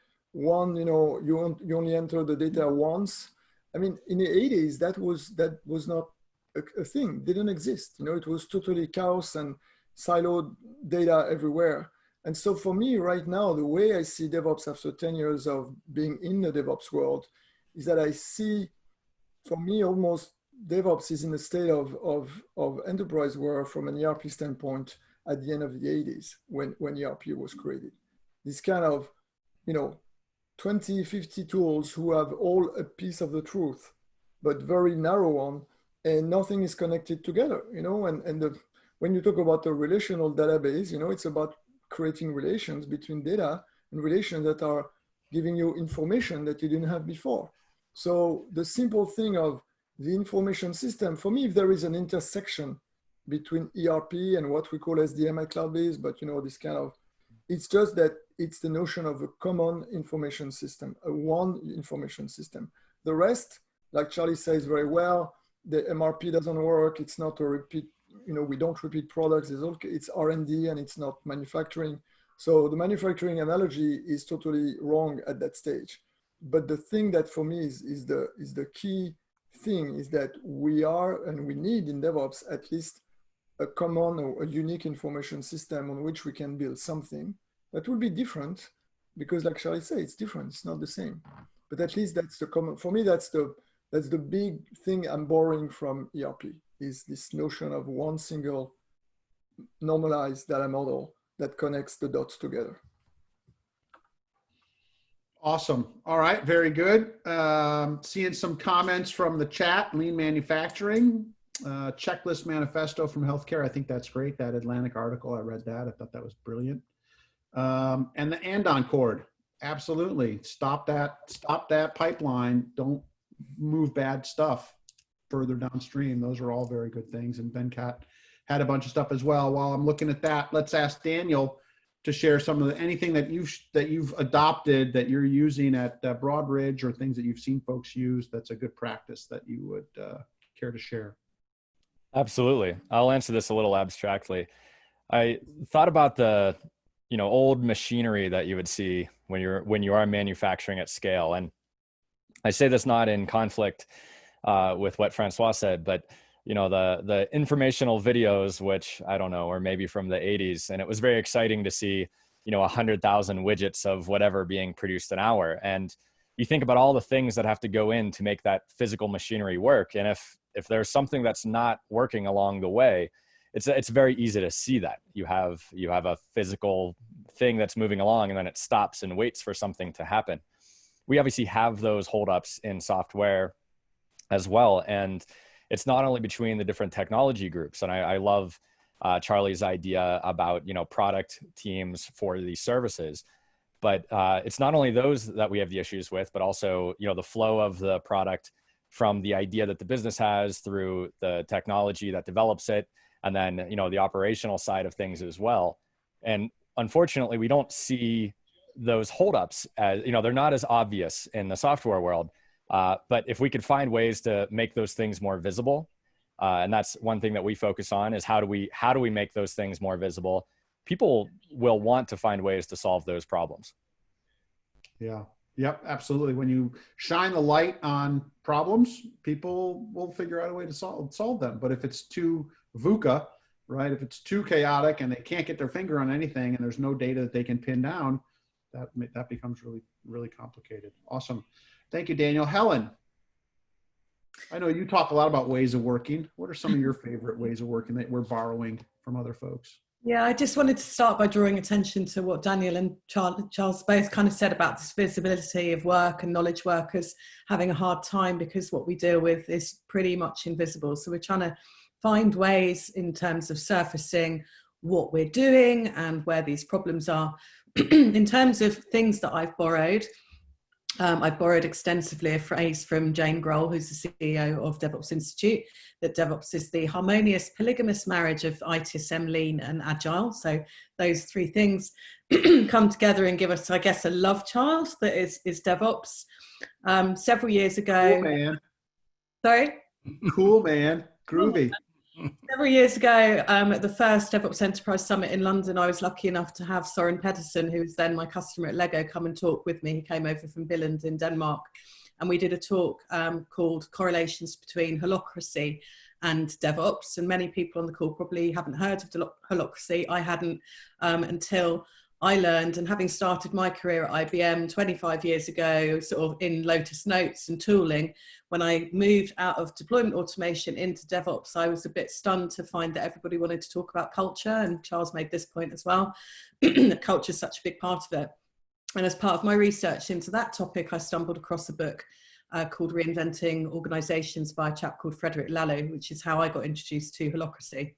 you know, you only enter the data once. I mean, in the 80s, that was not a thing. Didn't exist. You know, it was totally chaos and siloed data everywhere. And so for me right now, the way I see DevOps after 10 years of being in the DevOps world is that I see, for me, almost DevOps is in a state of enterprise world from an ERP standpoint at the end of the 80s when ERP was created. This kind of, you know, 20, 50 tools who have all a piece of the truth, but very narrow one, and nothing is connected together, you know, when you talk about a relational database, you know, it's about creating relations between data and relations that are giving you information that you didn't have before. So the simple thing of the information system, for me, if there is an intersection between ERP and what we call SDM at Cloudbase, but you know, this kind of, it's just that it's the notion of a common information system, a one information system. The rest, like Charlie says very well, the MRP doesn't work. It's not a repeat, you know, we don't repeat products. It's R&D and it's not manufacturing. So the manufacturing analogy is totally wrong at that stage. But the thing that for me is the key thing is that we are, and we need in DevOps at least a common or a unique information system on which we can build something that will be different, because like Charlie said, it's different, it's not the same. But at least that's the common, for me, that's the big thing I'm borrowing from ERP, is this notion of one single normalized data model that connects the dots together. Awesome. All right, very good. Seeing some comments from the chat, lean manufacturing, checklist manifesto from healthcare. I think that's great. That Atlantic article, I read that. I thought that was brilliant. And the andon cord, absolutely. Stop that pipeline. Don't move bad stuff further downstream. Those are all very good things. And Venkat had a bunch of stuff as well. While I'm looking at that, let's ask Daniel to share some of anything that you've adopted that you're using at Broadridge, or things that you've seen folks use that's a good practice that you would care to share. Absolutely. I'll answer this a little abstractly. I thought about the, you know, old machinery that you would see when you are manufacturing at scale. And I say this not in conflict with what Francois said, but you know, the informational videos, which I don't know, or maybe from the 80s. And it was very exciting to see, you know, 100,000 widgets of whatever being produced an hour. And you think about all the things that have to go in to make that physical machinery work. And if there's something that's not working along the way, it's very easy to see that. You have a physical thing that's moving along and then it stops and waits for something to happen. We obviously have those holdups in software as well. And it's not only between the different technology groups. And I love Charlie's idea about, product teams for these services. But it's not only those that we have the issues with, but also, the flow of the product from the idea that the business has through the technology that develops it, and then, the operational side of things as well. And unfortunately, we don't see those holdups as, they're not as obvious in the software world. But if we could find ways to make those things more visible, and that's one thing that we focus on, is how do we make those things more visible? People will want to find ways to solve those problems. Yeah. Yep. Absolutely. When you shine the light on problems, people will figure out a way to solve them. But if it's too VUCA, right? If it's too chaotic and they can't get their finger on anything and there's no data that they can pin down, that becomes really, really complicated. Awesome. Thank you, Daniel. Helen, I know you talk a lot about ways of working. What are some of your favorite ways of working that we're borrowing from other folks? Yeah, I just wanted to start by drawing attention to what Daniel and Charles both kind of said about this visibility of work and knowledge workers having a hard time because what we deal with is pretty much invisible. So we're trying to find ways in terms of surfacing what we're doing and where these problems are. In terms of things that I've borrowed extensively a phrase from Jane Grohl, who's the CEO of DevOps Institute, that DevOps is the harmonious, polygamous marriage of ITSM, Lean, and Agile. So those three things come together and give us, I guess, a love child that is DevOps. Several years ago. Cool, man. Sorry? Cool, man. Groovy. Several years ago, at the first DevOps Enterprise Summit in London, I was lucky enough to have Søren Pedersen, who was then my customer at Lego, come and talk with me. He came over from Billund in Denmark, and we did a talk called Correlations Between Holacracy and DevOps. And many people on the call probably haven't heard of Holacracy. I hadn't until I learned, and having started my career at IBM 25 years ago, sort of in Lotus Notes and tooling, when I moved out of deployment automation into DevOps, I was a bit stunned to find that everybody wanted to talk about culture. And Charles made this point as well, that culture is such a big part of it. And as part of my research into that topic, I stumbled across a book called Reinventing Organizations by a chap called Frederick Laloux, which is how I got introduced to Holacracy.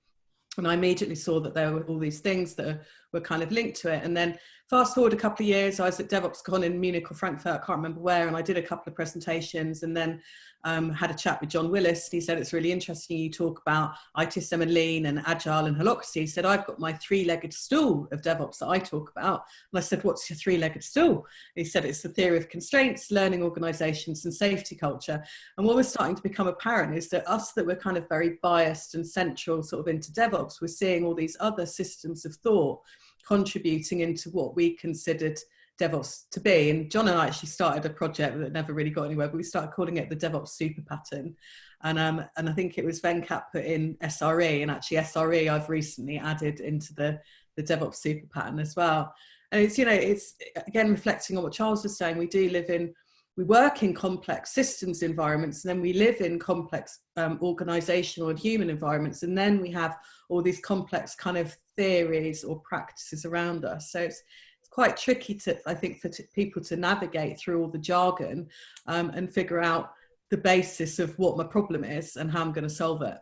And I immediately saw that there were all these things that were kind of linked to it. And then fast forward a couple of years, I was at DevOpsCon in Munich or Frankfurt, I can't remember where, and I did a couple of presentations, and then had a chat with John Willis. He said, it's really interesting you talk about ITSM and Lean and Agile and Holacracy. He said, I've got my three-legged stool of DevOps that I talk about. And I said, what's your three-legged stool? He said, it's the theory of constraints, learning organizations, and safety culture. And what was starting to become apparent is that us that were kind of very biased and central sort of into DevOps, we're seeing all these other systems of thought contributing into what we considered DevOps to be. And John and I actually started a project that never really got anywhere, but we started calling it the DevOps super pattern. And I think it was Venkat put in SRE, and actually SRE I've recently added into the DevOps super pattern as well. And it's, it's again reflecting on what Charles was saying. We work in complex systems environments, and then we live in complex organizational and human environments, and then we have all these complex kind of theories or practices around us. So it's quite tricky I think, for people to navigate through all the jargon and figure out the basis of what my problem is and how I'm going to solve it.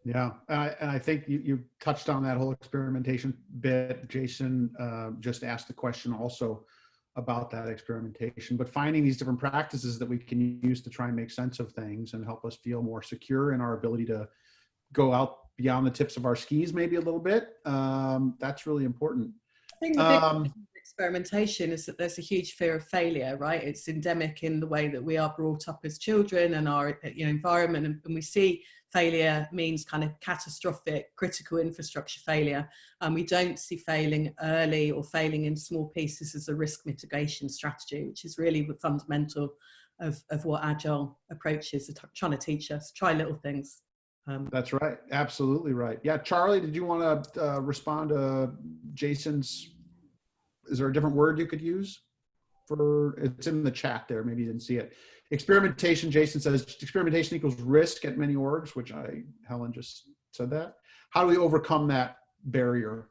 Yeah, and I think you touched on that whole experimentation bit. Jason just asked the question also about that experimentation, but finding these different practices that we can use to try and make sense of things and help us feel more secure in our ability to go out beyond the tips of our skis maybe a little bit. That's really important. I think the big experimentation is that there's a huge fear of failure, right? It's endemic in the way that we are brought up as children and our environment, and we see failure means kind of catastrophic critical infrastructure failure. We don't see failing early or failing in small pieces as a risk mitigation strategy, which is really the fundamental of what Agile approaches are trying to teach us. Try little things. That's right. Absolutely right. Yeah. Charlie, did you want to respond to Jason's, is there a different word you could use for, it's in the chat there, maybe you didn't see it. Experimentation, Jason says, experimentation equals risk at many orgs, which Helen just said that. How do we overcome that barrier?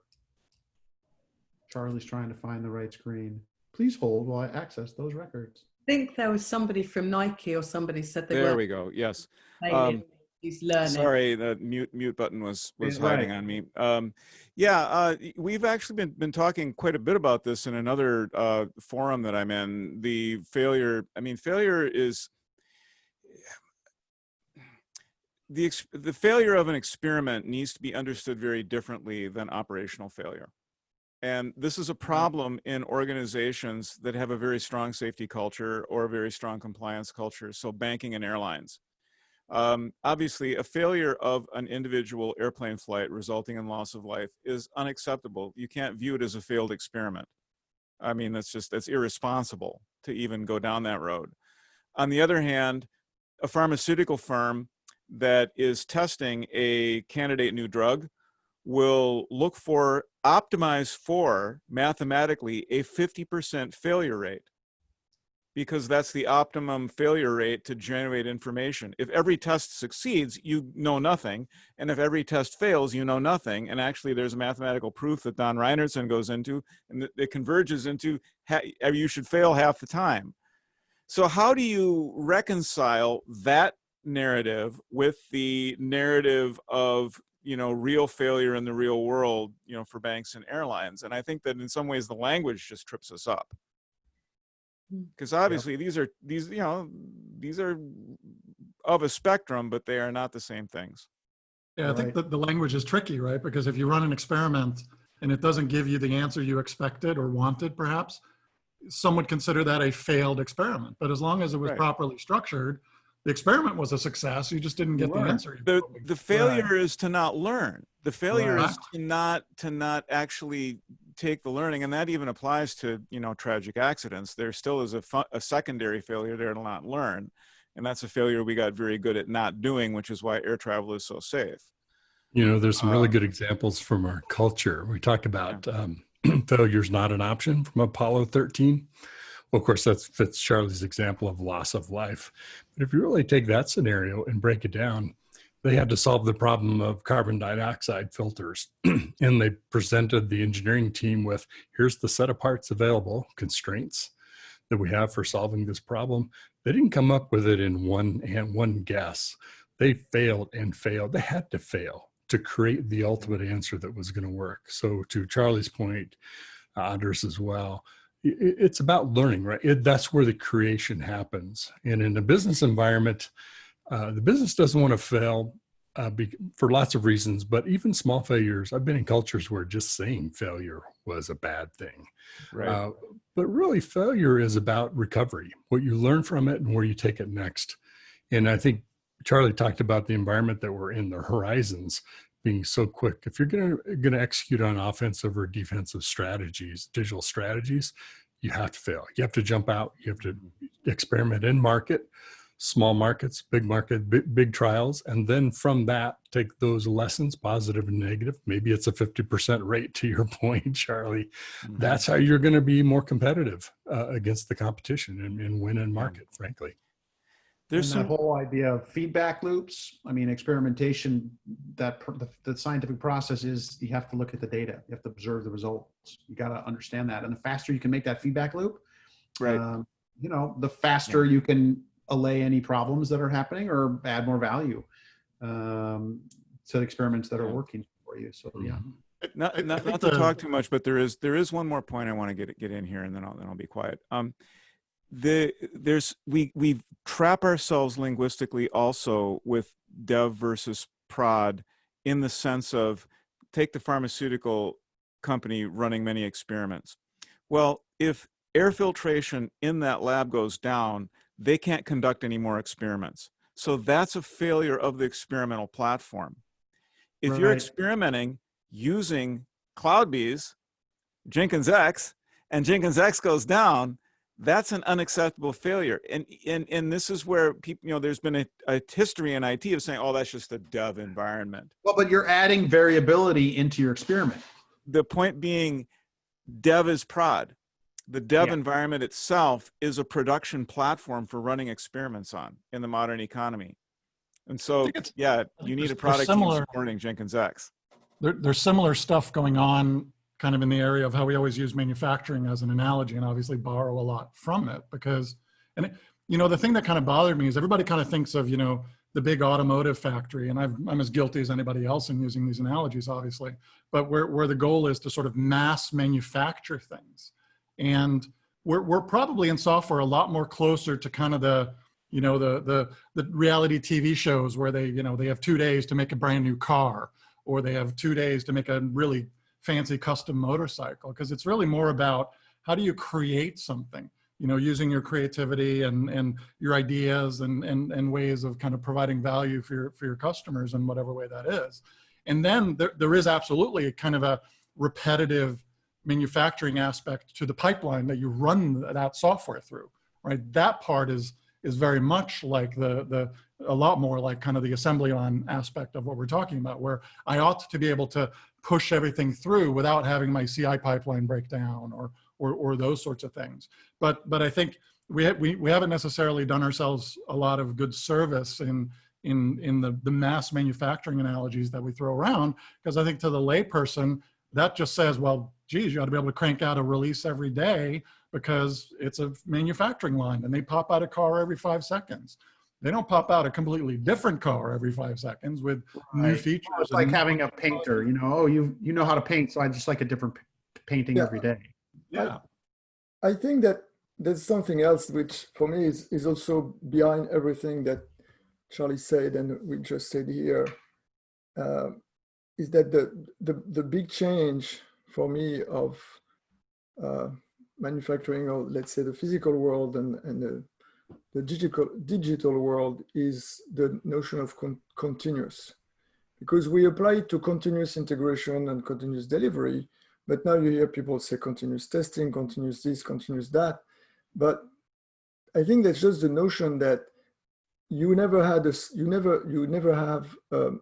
Charlie's trying to find the right screen. Please hold while I access those records. I think there was somebody from Nike or somebody said they There were we go. Yes. failing use learning. Sorry, the mute button was Right. hiding on me. We've actually been talking quite a bit about this in another forum that I'm in. The failure. I mean, failure is the failure of an experiment needs to be understood very differently than operational failure. And this is a problem in organizations that have a very strong safety culture or a very strong compliance culture. So banking and airlines. Obviously, a failure of an individual airplane flight resulting in loss of life is unacceptable. You can't view it as a failed experiment. I mean, that's irresponsible to even go down that road. On the other hand, a pharmaceutical firm that is testing a candidate new drug will optimize for mathematically a 50% failure rate, because that's the optimum failure rate to generate information. If every test succeeds, you know nothing. And if every test fails, you know nothing. And actually there's a mathematical proof that Don Reinertsen goes into, and it converges into you should fail half the time. So how do you reconcile that narrative with the narrative of real failure in the real world, for banks and airlines? And I think that in some ways the language just trips us up. Because obviously these are of a spectrum, but they are not the same things. Yeah, I think that the language is tricky, right? Because if you run an experiment and it doesn't give you the answer you expected or wanted, perhaps, some would consider that a failed experiment. But as long as it was properly structured, the experiment was a success. You just didn't get the answer. The failure is to not learn. The failure is to not actually take the learning, and that even applies to tragic accidents. There still is a secondary failure there to not learn, and that's a failure we got very good at not doing, which is why air travel is so safe. There's some really good examples from our culture. We talked about failure is not an option from Apollo 13. Well, of course, that fits Charlie's example of loss of life. But if you really take that scenario and break it down, they had to solve the problem of carbon dioxide filters. And they presented the engineering team with, here's the set of parts available, constraints that we have for solving this problem. They didn't come up with it in one guess. They failed and failed. They had to fail to create the ultimate answer that was going to work. So to Charlie's point, Anders as well, it's about learning, right? That's where the creation happens. And in a business environment, the business doesn't want to fail for lots of reasons, but even small failures. I've been in cultures where just saying failure was a bad thing. Right. But really failure is about recovery, what you learn from it and where you take it next. And I think Charlie talked about the environment that we're in, the horizons being so quick. If you're going to execute on offensive or defensive strategies, digital strategies, you have to fail. You have to jump out. You have to experiment in market, small markets, big market, big trials. And then from that, take those lessons, positive and negative. Maybe it's a 50% rate to your point, Charlie. Mm-hmm. That's how you're going to be more competitive against the competition and win in market, frankly. There's that whole idea of feedback loops. I mean, experimentation, the scientific process is you have to look at the data. You have to observe the results. You got to understand that. And the faster you can make that feedback loop, right? The faster you can allay any problems that are happening or add more value to experiments that are working for you. So Not to talk too much, but there is one more point I want to get in here, and then I'll be quiet. We trap ourselves linguistically also with dev versus prod, in the sense of, take the pharmaceutical company running many experiments. Well, if air filtration in that lab goes down, they can't conduct any more experiments. So that's a failure of the experimental platform. If you're experimenting using CloudBees, Jenkins X, and Jenkins X goes down, that's an unacceptable failure. And this is where people, there's been a history in IT of saying, oh, that's just a dev environment. Well, but you're adding variability into your experiment. The point being, dev is prod. The dev environment itself is a production platform for running experiments on in the modern economy. And so, you need a product team supporting Jenkins X. There's similar stuff going on kind of in the area of how we always use manufacturing as an analogy, and obviously borrow a lot from it, because, and it, you know, the thing that kind of bothered me is everybody kind of thinks of, you know, the big automotive factory, and I'm as guilty as anybody else in using these analogies, obviously, but where the goal is to sort of mass manufacture things. And we're probably in software a lot more closer to kind of the, you know, the reality TV shows where they, you know, they have 2 days to make a brand new car, or they have 2 days to make a really fancy custom motorcycle, because it's really more about how do you create something, you know, using your creativity and your ideas and ways of kind of providing value for your customers in whatever way that is. And then there is absolutely kind of a repetitive manufacturing aspect to the pipeline that you run that software through, right? That part is very much like a lot more like kind of the assembly line aspect of what we're talking about, where I ought to be able to push everything through without having my CI pipeline break down or those sorts of things. But I think we haven't necessarily done ourselves a lot of good service in the mass manufacturing analogies that we throw around, because I think to the layperson, that just says, well, geez, you ought to be able to crank out a release every day because it's a manufacturing line and they pop out a car every 5 seconds. They don't pop out a completely different car every 5 seconds with new features. It's like having a painter, you know, oh, you know how to paint, so I just like a different painting every day. Yeah. I think that there's something else which for me is also behind everything that Charlie said and we just said here, is that the big change for me of manufacturing, or let's say the physical world and the digital world, is the notion of continuous, because we apply it to continuous integration and continuous delivery, but now you hear people say continuous testing, continuous this, continuous that. But I think that's just the notion that you never have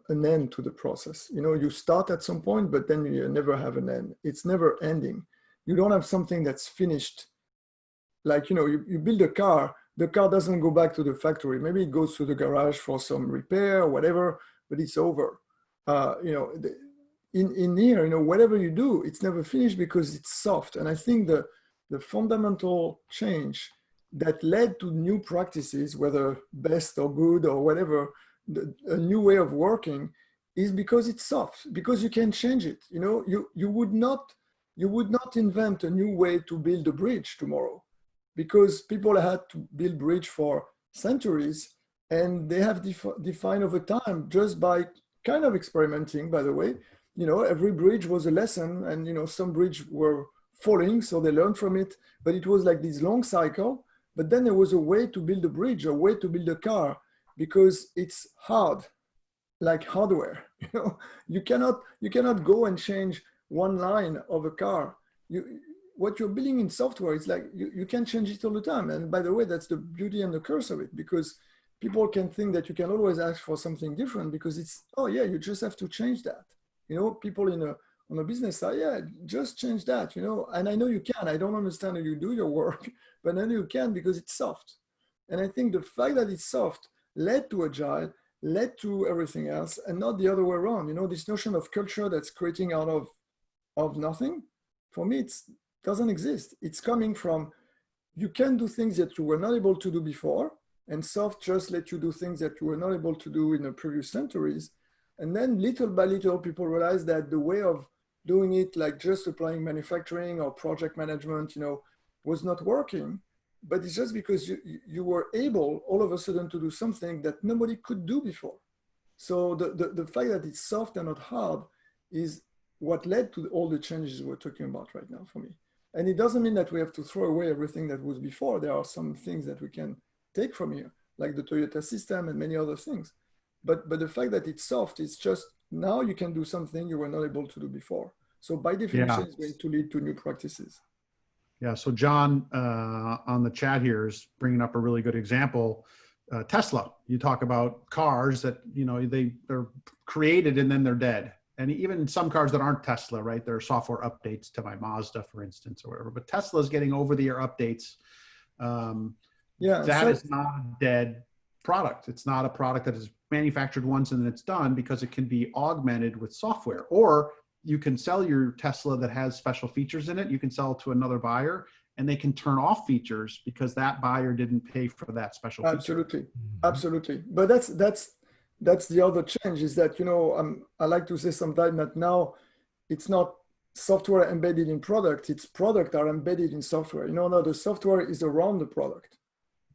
an end to the process. You know, you start at some point, but then you never have an end. It's never ending. You don't have something that's finished. Like, you know, you build a car, the car doesn't go back to the factory. Maybe it goes to the garage for some repair or whatever, but it's over. You know, in here, you know, whatever you do, it's never finished because it's soft. And I think the fundamental change that led to new practices, whether best or good or whatever, a new way of working, is because it's soft, because you can change it. You know, you would not invent a new way to build a bridge tomorrow, because people had to build bridge for centuries, and they have defined over time just by kind of experimenting, by the way. You know, every bridge was a lesson, and, you know, some bridge were falling, so they learned from it, but it was like this long cycle. But then there was a way to build a bridge, a way to build a car, because it's hard, like hardware. You know, you cannot go and change one line of a car. What you're building in software, it's like you can change it all the time. And by the way, that's the beauty and the curse of it, because people can think that you can always ask for something different, because it's, oh yeah, you just have to change that. You know, people on a business side, yeah, just change that, you know, and I know you can. I don't understand how you do your work, but I know you can because it's soft. And I think the fact that it's soft led to Agile, led to everything else, and not the other way around. You know, this notion of culture that's creating out of nothing, for me, it doesn't exist. It's coming from, you can do things that you were not able to do before, and soft just let you do things that you were not able to do in the previous centuries. And then little by little, people realize that the way of doing it, like just applying manufacturing or project management, you know, was not working. But it's just because you were able all of a sudden to do something that nobody could do before. So the fact that it's soft and not hard is what led to all the changes we're talking about right now for me. And it doesn't mean that we have to throw away everything that was before. There are some things that we can take from here, like the Toyota system and many other things. But the fact that it's soft, it's just now you can do something you were not able to do before. So by definition, it's going to lead to new practices. Yeah, so John on the chat here is bringing up a really good example. Tesla, you talk about cars that, you know, they're created and then they're dead. And even some cars that aren't Tesla, right? There are software updates to my Mazda, for instance, or whatever. But Tesla's getting over-the-air updates. That is not a dead product. It's not a product that is manufactured once and then it's done, because it can be augmented with software, or you can sell your Tesla that has special features in it. You can sell it to another buyer, and they can turn off features because that buyer didn't pay for that special feature. Absolutely, absolutely. But that's the other change is that, you know, I like to say sometimes that now it's not software embedded in product, it's product are embedded in software. You know, now the software is around the product.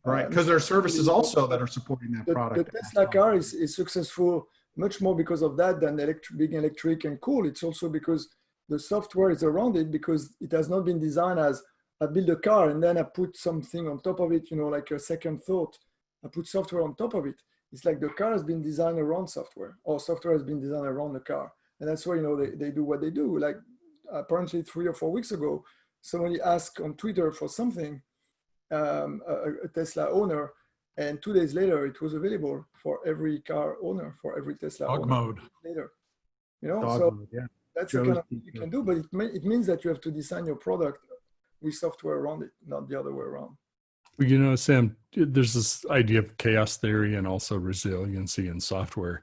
Right, because there are services also that are supporting that product. The Tesla car is successful much more because of that than being electric and cool. It's also because the software is around it, because it has not been designed as I build a car and then I put something on top of it, you know, like a second thought. I put software on top of it. It's like the car has been designed around software, or software has been designed around the car. And that's why, you know, they do what they do. Like apparently 3 or 4 weeks ago, somebody asked on Twitter for something, a Tesla owner, and 2 days later it was available for every car owner, for every Tesla Dog owner mode. later. You know, Dog so mode, yeah. that's the kind of thing you can do, but it means that you have to design your product with software around it, not the other way around. Well, you know, Sam, there's this idea of chaos theory and also resiliency in software.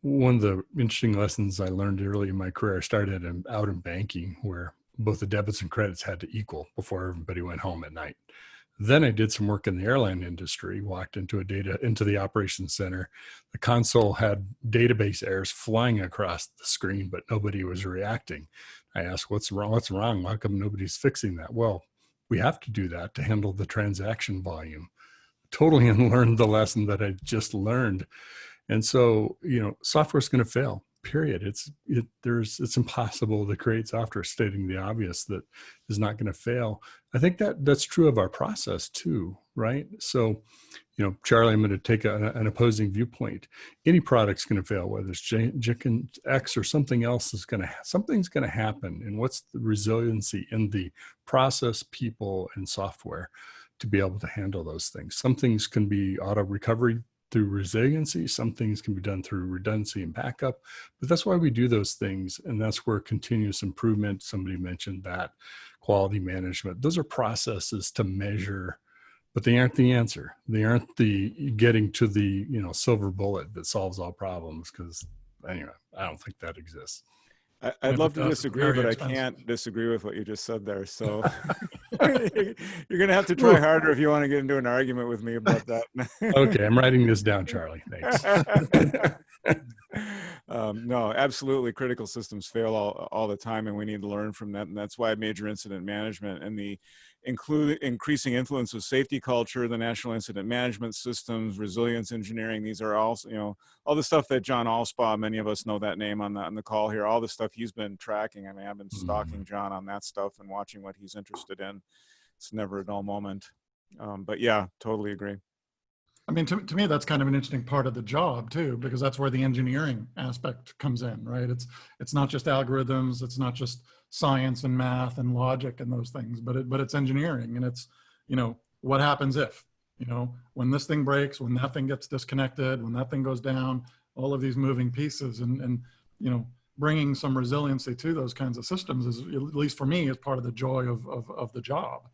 One of the interesting lessons I learned early in my career, I started out in banking where both the debits and credits had to equal before everybody went home at night. Then I did some work in the airline industry, walked into the operations center. The console had database errors flying across the screen, but nobody was reacting. I asked, what's wrong? What's wrong? How come nobody's fixing that? Well, we have to do that to handle the transaction volume. Totally unlearned the lesson that I just learned. And so, you know, software is going to fail, period. It's impossible to create software, stating the obvious, that is not going to fail. I think that's true of our process too, right? So, you know, Charlie, I'm going to take an opposing viewpoint. Any product's going to fail, whether it's Chicken X or something else something's going to happen. And what's the resiliency in the process, people, and software to be able to handle those things? Some things can be auto recovery through resiliency. Some things can be done through redundancy and backup, but that's why we do those things. And that's where continuous improvement, somebody mentioned that, quality management, those are processes to measure, but they aren't the answer. They aren't the getting to the, you know, silver bullet that solves all problems. Because anyway, I don't think that exists. I'd love to disagree, but I can't disagree with what you just said there. So you're going to have to try harder if you want to get into an argument with me about that. Okay, I'm writing this down, Charlie. Thanks. No, absolutely. Critical systems fail all the time, and we need to learn from that. And that's why major incident management and the increasing influence of safety culture, the national incident management systems, resilience engineering. These are all, you know, all the stuff that John Allspaw, many of us know that name on the call here, all the stuff he's been tracking. I mean, I've been stalking John on that stuff and watching what he's interested in. It's never a dull moment. But yeah, totally agree. I mean, to me, that's kind of an interesting part of the job too, because that's where the engineering aspect comes in, right? It's not just algorithms, it's not just science and math and logic and those things, but it's engineering, and it's, you know, what happens if, you know, when this thing breaks, when that thing gets disconnected, when that thing goes down, all of these moving pieces, and you know, bringing some resiliency to those kinds of systems is, at least for me, is part of the joy of the job.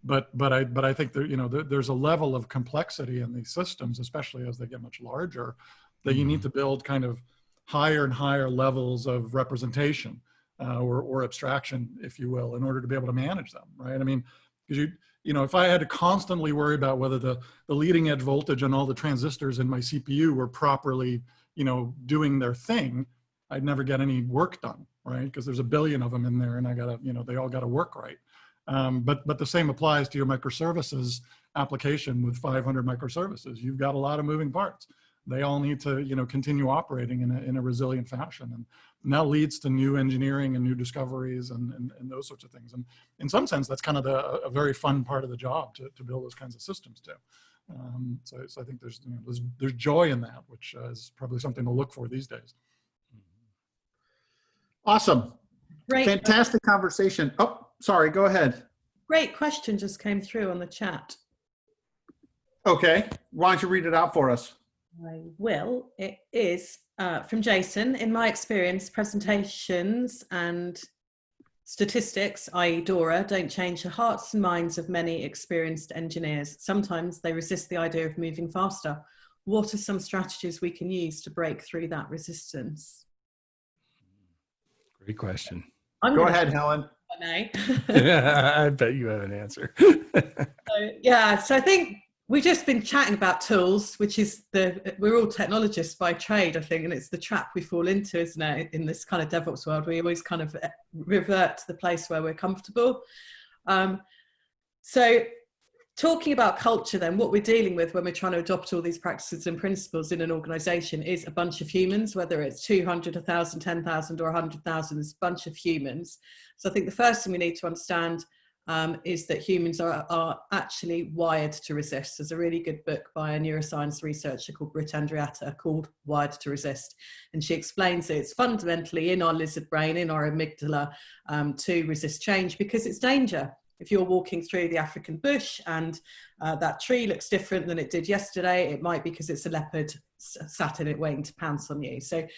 But I think there, you know, there's a level of complexity in these systems, especially as they get much larger, that you need to build kind of higher and higher levels of representation or abstraction, if you will, in order to be able to manage them, right? I mean, because you know, if I had to constantly worry about whether the leading edge voltage on all the transistors in my CPU were properly, you know, doing their thing, I'd never get any work done, right? Because there's a billion of them in there, and I gotta, you know, they all gotta work right. But the same applies to your microservices application with 500 microservices. You've got a lot of moving parts. They all need to, you know, continue operating in a resilient fashion. And that leads to new engineering and new discoveries and those sorts of things. And in some sense, that's kind of a very fun part of the job to build those kinds of systems too. So I think there's, you know, there's joy in that, which is probably something to look for these days. Awesome. Great. Fantastic conversation. Oh, sorry, go ahead. Great question just came through on the chat. Okay, why don't you read it out for us? I will. It is from Jason. In my experience, presentations and statistics, i.e. DORA, don't change the hearts and minds of many experienced engineers. Sometimes they resist the idea of moving faster. What are some strategies we can use to break through that resistance? Great question. Go ahead, Helen. I may. I bet you have an answer. So I think we've just been chatting about tools, which is we're all technologists by trade, I think, and it's the trap we fall into, isn't it? In this kind of DevOps world, we always kind of revert to the place where we're comfortable. So talking about culture, then, what we're dealing with when we're trying to adopt all these practices and principles in an organization is a bunch of humans, whether it's 200, 1,000, 10,000 or 100,000, it's a bunch of humans. So I think the first thing we need to understand is that humans are actually wired to resist. There's a really good book by a neuroscience researcher called Britt Andreatta called Wired to Resist. And she explains that it's fundamentally in our lizard brain, in our amygdala, to resist change because it's danger. If you're walking through the African bush and that tree looks different than it did yesterday, it might be because it's a leopard sat in it waiting to pounce on you. So kind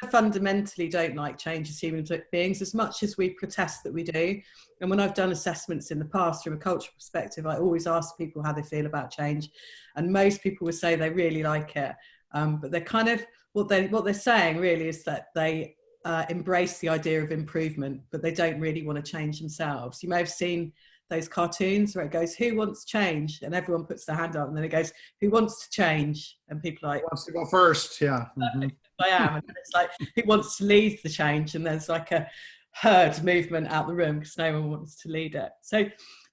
of fundamentally don't like change as human beings as much as we protest that we do. And when I've done assessments in the past from a cultural perspective, I always ask people how they feel about change. And most people would say they really like it. But they're kind of, what they're saying really is that they embrace the idea of improvement, but they don't really want to change themselves. You may have seen those cartoons where it goes, who wants change? And everyone puts their hand up and then it goes, who wants to change? And people are like, Who wants to go first? Yeah. Mm-hmm. I am. And it's like, who wants to lead the change? And there's like a herd movement out the room because no one wants to lead it. So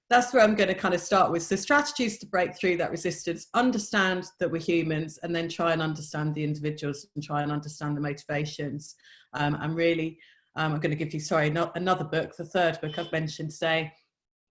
that's where I'm going to kind of start with. So strategies to break through that resistance, understand that we're humans, and then try and understand the individuals and try and understand the motivations. And really, I'm going to give you, another book. The third book I've mentioned today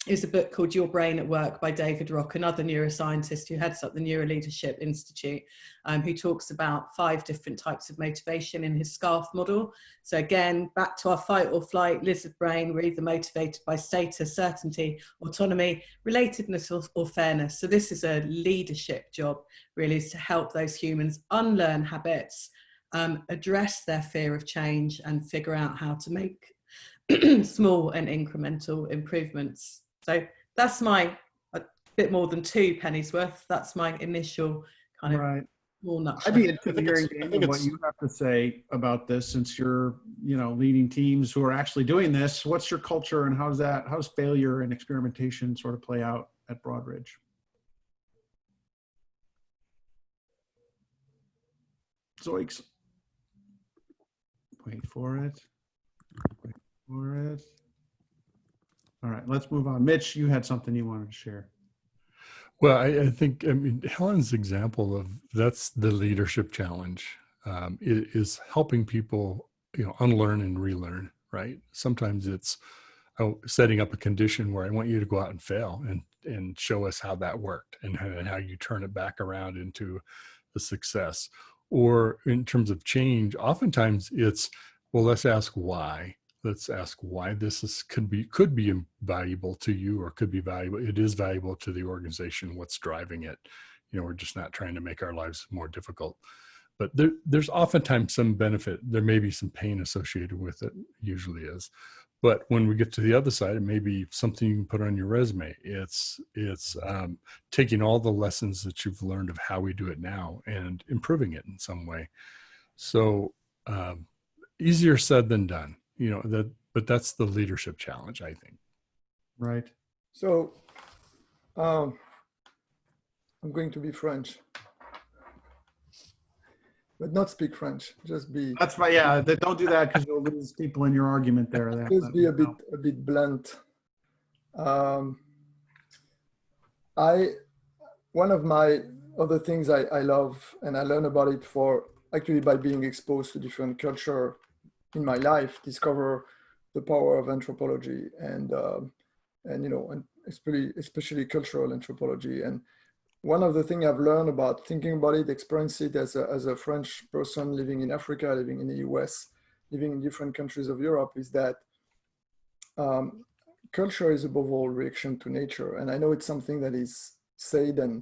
is a book called Your Brain at Work by David Rock, another neuroscientist who heads up the Neuro Leadership Institute, who talks about 5 different types of motivation in his SCARF model. So again, back to our fight or flight lizard brain, we're either motivated by status, certainty, autonomy, relatedness or fairness. So this is a leadership job, really, is to help those humans unlearn habits, address their fear of change and figure out how to make small and incremental improvements. So that's a bit more than 2 pennies worth. That's my initial kind of more nutshell. I'd be interested in hearing, Daniel, what you have to say about this, since you're, leading teams who are actually doing this. What's your culture, and how's failure and experimentation sort of play out at Broadridge? Zoinks. Wait for it. All right, let's move on. Mitch, you had something you wanted to share. Well, I think, Helen's example of that's the leadership challenge, is helping people, unlearn and relearn, right? Sometimes it's setting up a condition where I want you to go out and fail and show us how that worked and how you turn it back around into a success. Or in terms of change, oftentimes it's, well, let's ask why. Let's ask why this could be valuable to you, or could be valuable. It is valuable to the organization. What's driving it? We're just not trying to make our lives more difficult. But there's oftentimes some benefit. There may be some pain associated with it, usually is. But when we get to the other side, it may be something you can put on your resume. It's taking all the lessons that you've learned of how we do it now and improving it in some way. So easier said than done. But that's the leadership challenge, I think. Right. So I'm going to be French, but not speak French. Just be. That's right. Yeah, don't do that because you'll lose people in your argument there. Just be a bit blunt. One of my other things I love, and I learn about it by being exposed to different culture in my life, discover the power of anthropology and especially cultural anthropology. And one of the things I've learned about thinking about it, experience it as a French person living in Africa, living in the US, living in different countries of Europe, is that culture is above all reaction to nature. And I know it's something that is said and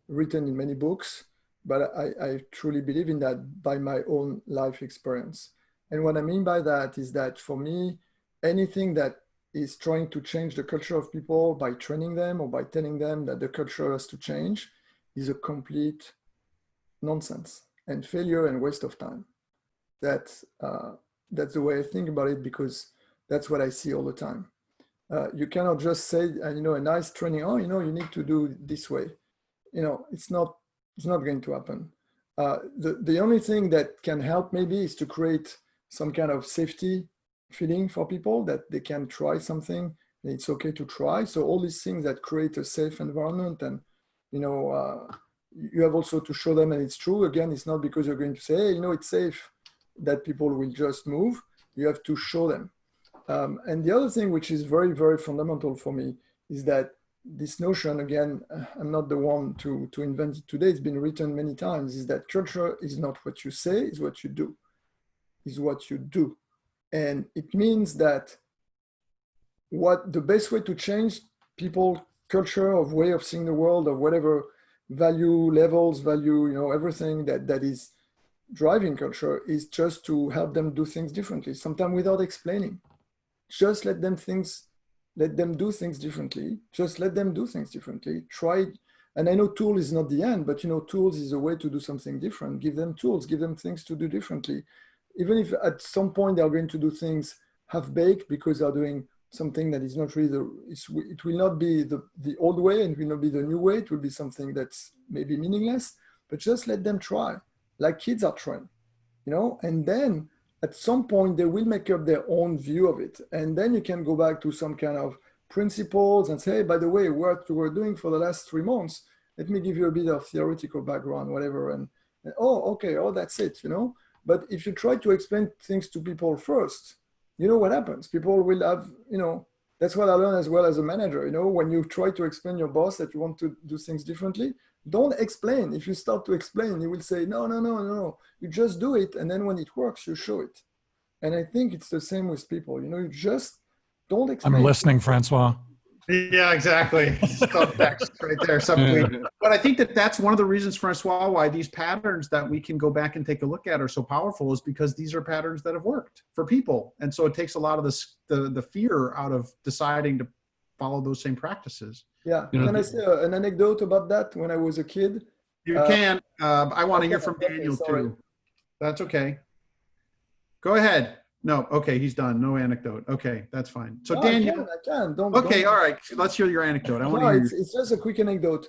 written in many books, but I truly believe in that by my own life experience. And what I mean by that is that for me, anything that is trying to change the culture of people by training them or by telling them that the culture has to change is a complete nonsense and failure and waste of time. That that's the way I think about it, because that's what I see all the time. You cannot just say, you know, a nice training, oh, you know, you need to do this way. You know, it's not going to happen. The only thing that can help maybe is to create some kind of safety feeling for people, that they can try something and it's okay to try. So all these things that create a safe environment, and, you know, you have also to show them, and it's true, again, it's not because you're going to say, hey, you know, it's safe, that people will just move. You have to show them. And the other thing, which is very, very fundamental for me, is that this notion, again, I'm not the one to invent it today, it's been written many times, is that culture is not what you say, is what you do. Is what you do. And it means that the best way to change people culture, of way of seeing the world, of whatever value levels, value, you know, everything that is driving culture, is just to help them do things differently, sometimes without explaining. Just let them do things differently. Just let them do things differently. Try, and I know tool is not the end, but, you know, tools is a way to do something different. Give them tools, give them things to do differently. Even if at some point they're going to do things half-baked because they're doing something that is not really it will not be the old way, and it will not be the new way. It will be something that's maybe meaningless, but just let them try, like kids are trying, you know, and then at some point they will make up their own view of it. And then you can go back to some kind of principles and say, hey, by the way, what we're doing for the last 3 months, let me give you a bit of theoretical background, whatever. And oh, okay, oh, that's it, you know. But if you try to explain things to people first, you know what happens? People will have, you know, that's what I learned as well as a manager. You know, when you try to explain your boss that you want to do things differently, don't explain. If you start to explain, he will say, no, no, no, no, no. You just do it. And then when it works, you show it. And I think it's the same with people. You know, you just don't explain. I'm listening, Francois. Yeah, exactly. Subtext right there. Subtweet. But I think that's one of the reasons, Francois, why these patterns that we can go back and take a look at are so powerful, is because these are patterns that have worked for people. And so it takes a lot of the fear out of deciding to follow those same practices. Yeah. Can I say an anecdote about that? When I was a kid. You can. I want to hear from Daniel too. That's okay. Go ahead. No, okay, he's done. No anecdote. Okay, that's fine. So no, Daniel, I can. Don't. All right. Let's hear your anecdote. I want to hear. It's just a quick anecdote.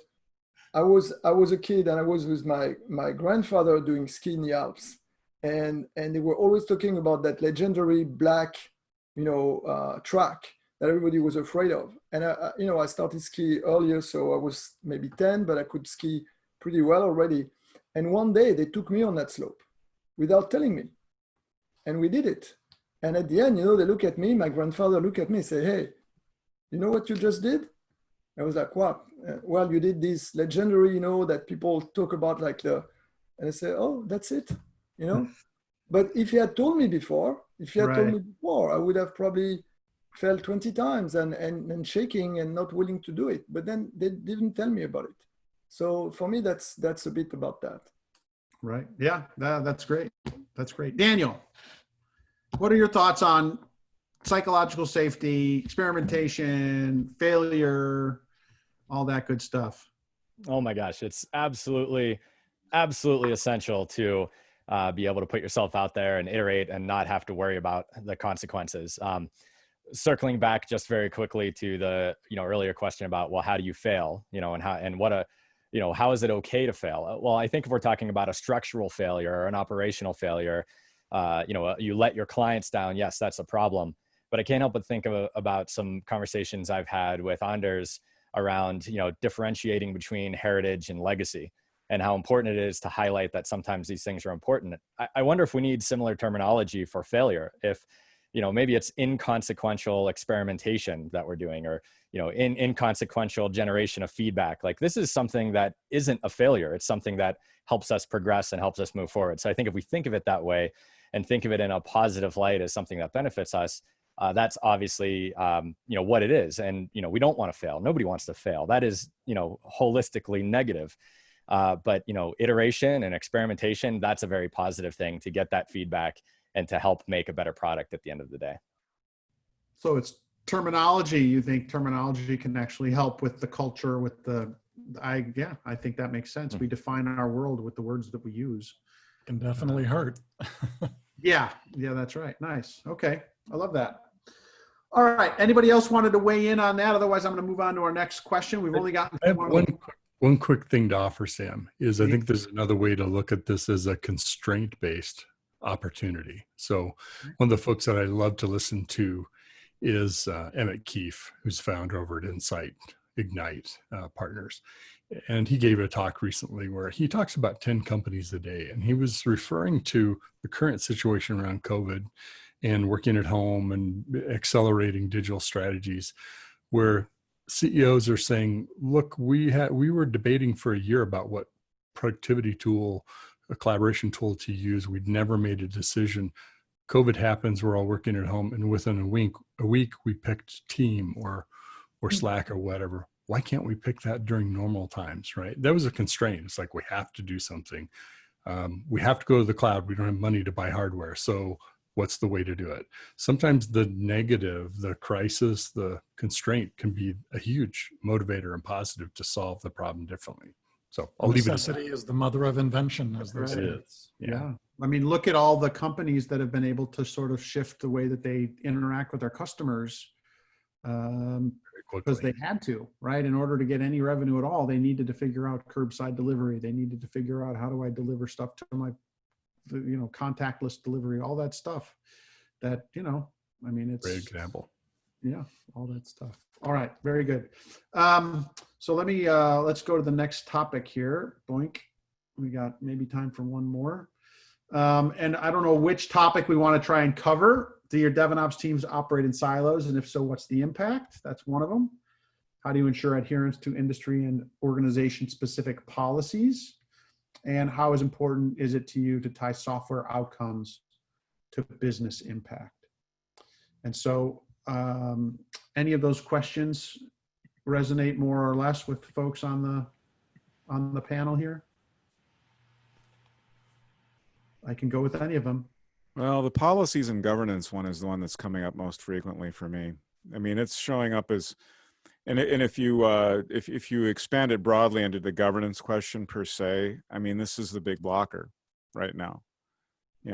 I was a kid, and I was with my grandfather doing ski in the Alps, and they were always talking about that legendary black, you know, track that everybody was afraid of. And I started ski earlier, so I was maybe 10, but I could ski pretty well already. And one day they took me on that slope without telling me, and we did it. And at the end, you know, they look at me, my grandfather look at me and say, hey, you know what you just did? I was like, what? Well, you did this legendary, you know, that people talk about, like and I say, oh, that's it, you know? But if you had told me before, I would have probably fell 20 times and shaking and not willing to do it. But then they didn't tell me about it. So for me, that's a bit about that. Right. Yeah, that's great. That's great. Daniel, what are your thoughts on psychological safety, experimentation, failure, all that good stuff? Oh my gosh, it's absolutely essential to be able to put yourself out there and iterate and not have to worry about the consequences. Circling back just very quickly to the earlier question about, well, how do you fail? How is it okay to fail? Well, I think if we're talking about a structural failure or an operational failure, you let your clients down. Yes, that's a problem. But I can't help but think about some conversations I've had with Anders around, differentiating between heritage and legacy, and how important it is to highlight that sometimes these things are important. I wonder if we need similar terminology for failure. If, maybe it's inconsequential experimentation that we're doing, or, inconsequential generation of feedback. Like, this is something that isn't a failure. It's something that helps us progress and helps us move forward. So I think if we think of it that way and think of it in a positive light as something that benefits us, that's obviously, what it is. And, we don't want to fail. Nobody wants to fail. That is, holistically negative. But, iteration and experimentation, that's a very positive thing to get that feedback and to help make a better product at the end of the day. So it's terminology. You think terminology can actually help with the culture, with I think that makes sense. We define our world with the words that we use. Can definitely hurt. Yeah, that's right. Nice. Okay, I love that. All right. Anybody else wanted to weigh in on that? Otherwise, I'm going to move on to our next question. We've only got I have one quick thing to offer, Sam, is I think there's another way to look at this as a constraint-based opportunity. So one of the folks that I love to listen to is Emmett Keefe, who's founder over at Ignite Partners. And he gave a talk recently where he talks about 10 companies a day. And he was referring to the current situation around COVID and working at home and accelerating digital strategies, where CEOs are saying, look, we were debating for a year about what productivity tool, a collaboration tool to use. We'd never made a decision. COVID happens, we're all working at home, and within a week we picked Team or Slack or whatever. Why can't we pick that during normal times, right? That was a constraint. It's like, we have to do something. We have to go to the cloud. We don't have money to buy hardware. So what's the way to do it? Sometimes the negative, the crisis, the constraint can be a huge motivator and positive to solve the problem differently. So I'll leave it at that. Necessity is the mother of invention, as they say. It is. Yeah. I mean, look at all the companies that have been able to sort of shift the way that they interact with their customers because they had to, right? In order to get any revenue at all, they needed to figure out curbside delivery. They needed to figure out, how do I deliver stuff to my, contactless delivery, all that stuff that, I mean, it's great example. Yeah, all that stuff. All right, very good. So let's go to the next topic here. Boink. We got maybe time for one more. And I don't know which topic we want to try and cover. Do your DevOps teams operate in silos? And if so, what's the impact? That's one of them. How do you ensure adherence to industry and organization specific policies? And how important is it to you to tie software outcomes to business impact? And so any of those questions resonate more or less with folks on the panel here? I can go with any of them. Well, the policies and governance one is the one that's coming up most frequently for me. I mean, it's showing up as, and if you expand it broadly into the governance question per se, I mean, this is the big blocker right now. They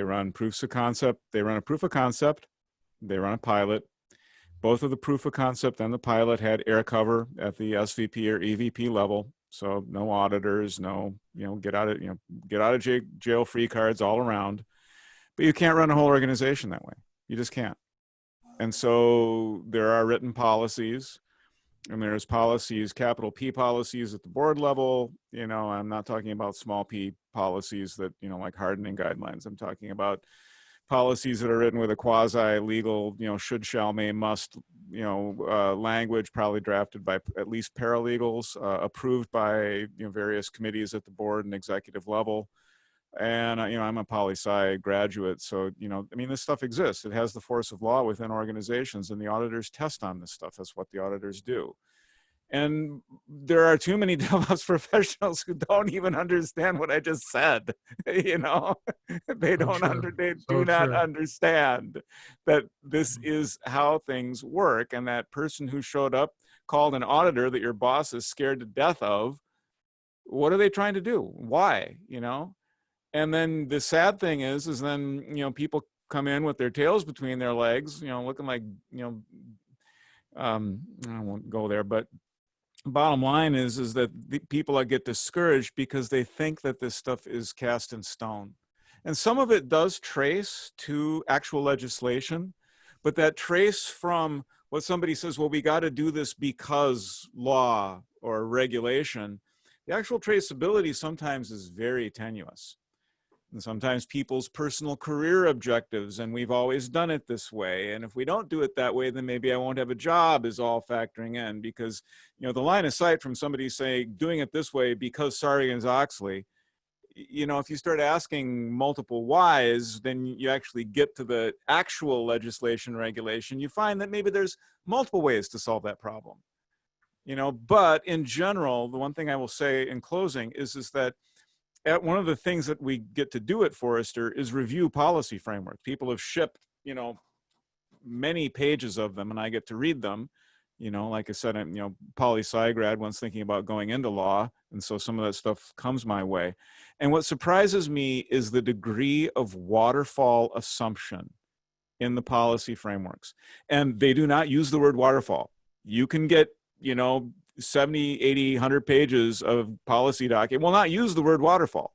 run proofs of concept. They run a proof of concept. They run a pilot. Both of the proof of concept and the pilot had air cover at the SVP or EVP level. So no auditors, no, get out of jail free cards all around. But you can't run a whole organization that way. You just can't. And so there are written policies, and there's policies, capital P policies at the board level. I'm not talking about small p policies that, like hardening guidelines. I'm talking about policies that are written with a quasi-legal, should, shall, may, must, language, probably drafted by at least paralegals, approved by various committees at the board and executive level. And I'm a poli-sci graduate, so I mean, this stuff exists. It has the force of law within organizations, and the auditors test on this stuff. That's what the auditors do. And there are too many DevOps professionals who don't even understand what I just said. They do not understand that this is how things work. And that person who showed up, called an auditor that your boss is scared to death of, what are they trying to do? Why? And then the sad thing is then, people come in with their tails between their legs, looking like, I won't go there, but bottom line is that the people get discouraged because they think that this stuff is cast in stone. And some of it does trace to actual legislation, but that trace from what somebody says, well, we got to do this because law or regulation, the actual traceability sometimes is very tenuous. And sometimes people's personal career objectives, and we've always done it this way. And if we don't do it that way, then maybe I won't have a job, is all factoring in, because, the line of sight from somebody saying doing it this way because Sarbanes-Oxley, if you start asking multiple whys, then you actually get to the actual legislation regulation. You find that maybe there's multiple ways to solve that problem. But in general, the one thing I will say in closing is that one of the things that we get to do at Forrester is review policy frameworks. People have shipped, many pages of them, and I get to read them. You know, like I said, I'm, you know, poli-sci grad, once thinking about going into law. And so some of that stuff comes my way. And what surprises me is the degree of waterfall assumption in the policy frameworks. And they do not use the word waterfall. You can get, you know, 70, 80, 100 pages of policy document will not use the word waterfall,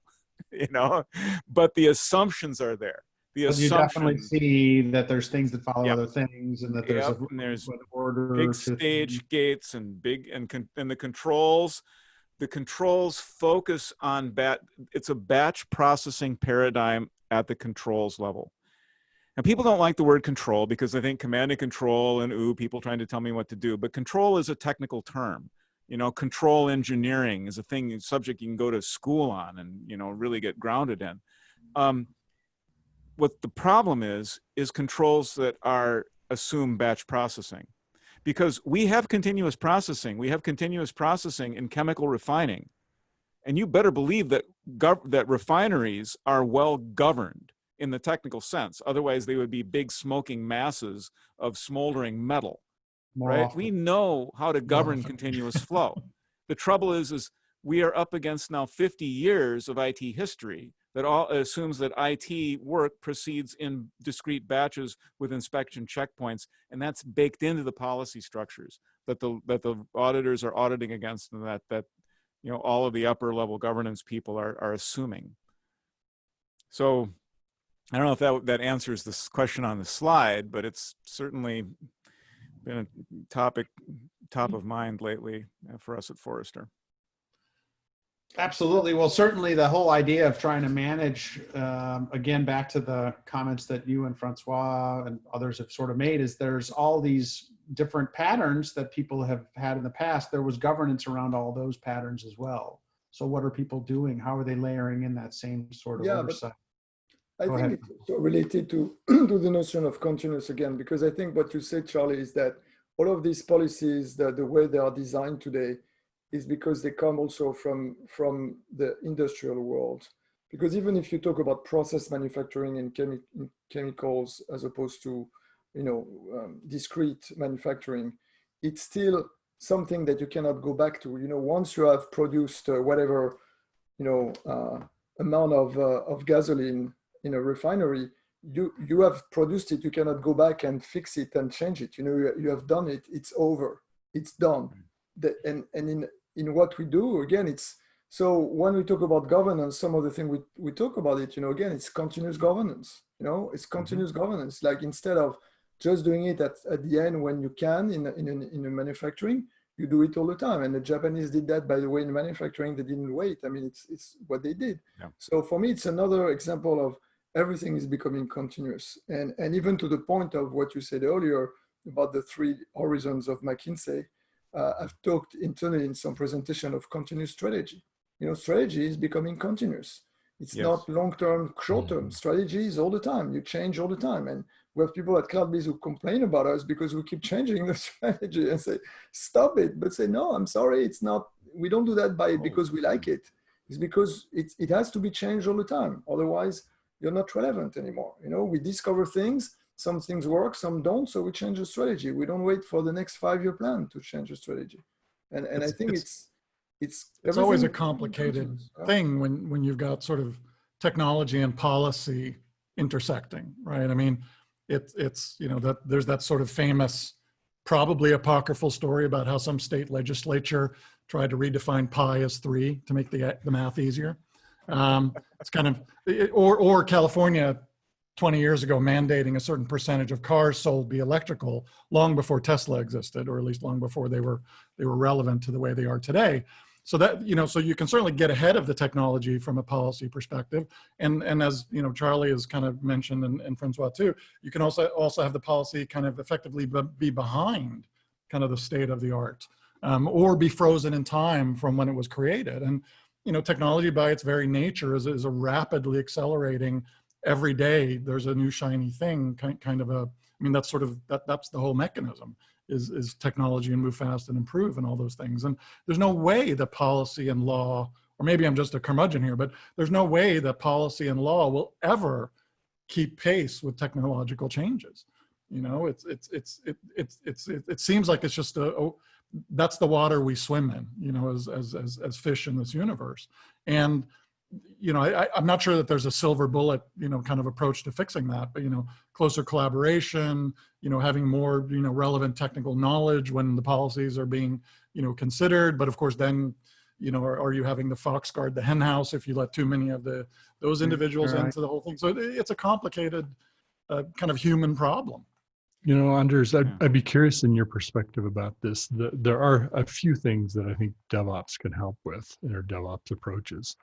you know, but the assumptions are there. The But you definitely assumptions. see that there's things that follow Yep. other things, and that there's And there's an order big to stage gates and big, and the controls. The controls focus on it's a batch processing paradigm at the controls level. And people don't like the word control because they think command and control and people trying to tell me what to do. But control is a technical term. You know, control engineering is a subject you can go to school on and, you know, really get grounded in. What the problem is controls that assume batch processing. Because we have continuous processing. We have continuous processing in chemical refining. And you better believe that that refineries are well governed in the technical sense. Otherwise, they would be big smoking masses of smoldering metal, right? often. We know how to govern continuous flow. The trouble is we are up against now 50 years of IT history that all assumes that IT work proceeds in discrete batches with inspection checkpoints, and that's baked into the policy structures that the auditors are auditing against, and that you know, all of the upper level governance people are assuming. So I don't know if that answers this question on the slide, but it's certainly been a topic top of mind lately for us at Forrester. Absolutely. Well, certainly the whole idea of trying to manage, again, back to the comments that you and Francois and others have sort of made, is there's all these different patterns that people have had in the past. There was governance around all those patterns as well. So what are people doing? How are they layering in that same sort of oversight? I think it's also related to the notion of continuous again, because I think what you said, Charlie, is that all of these policies, the way they are designed today, is because they come also from the industrial world. Because even if you talk about process manufacturing and chemicals as opposed to, you know, discrete manufacturing, it's still something that you cannot go back to. You know, once you have produced whatever, you know, amount of gasoline in a refinery, you have produced it. You cannot go back and fix it and change it. You know, you have done it. It's over. It's done. And in what we do, again, it's, so when we talk about governance, some of the things we talk about it, you know, again, it's continuous governance, you know, it's continuous governance. Like, instead of just doing it at the end when you can in a manufacturing, you do it all the time. And the Japanese did that, by the way, in manufacturing. They didn't wait. I mean, it's what they did. Yeah. So for me, it's another example of everything is becoming continuous. And even to the point of what you said earlier about the 3 horizons of McKinsey, I've talked internally in some presentation of continuous strategy. You know, strategy is becoming continuous. It's not long-term, short-term. Strategy is all the time. You change all the time. And we have people at CloudBees who complain about us because we keep changing the strategy and say, stop it. But say, no, I'm sorry, it's not, we don't do that because we like it. It's because it has to be changed all the time. Otherwise, you're not relevant anymore. You know, we discover things. Some things work, some don't, so we change the strategy. We don't wait for the next 5-year plan to change the strategy. And I think it's always a complicated thing when you've got sort of technology and policy intersecting, right? I mean, it's you know, that there's that sort of famous, probably apocryphal story about how some state legislature tried to redefine pi as 3 to make the math easier. It's kind of, or California 20 years ago mandating a certain percentage of cars sold be electrical, long before Tesla existed, or at least long before they were relevant to the way they are today. So that, you know, so you can certainly get ahead of the technology from a policy perspective. And as, you know, Charlie has kind of mentioned, and Francois too, you can also have the policy kind of effectively be behind kind of the state of the art, or be frozen in time from when it was created. And, you know, technology by its very nature is a rapidly accelerating. Every day there's a new shiny thing, kind of a, I mean, that's sort of, that's the whole mechanism, is technology and move fast and improve and all those things. And there's no way that policy and law, or maybe I'm just a curmudgeon here, but there's no way that policy and law will ever keep pace with technological changes. You know, it seems like it's just that's the water we swim in, you know, as fish in this universe. And, you know, I'm not sure that there's a silver bullet, you know, kind of approach to fixing that, but, you know, closer collaboration, you know, having more, you know, relevant technical knowledge when the policies are being, you know, considered. But of course, then, you know, are you having the fox guard the hen house if you let too many of those individuals into the whole thing? So it's a complicated kind of human problem. You know, Anders, I'd be curious in your perspective about this. There are a few things that I think DevOps can help with in our DevOps approaches.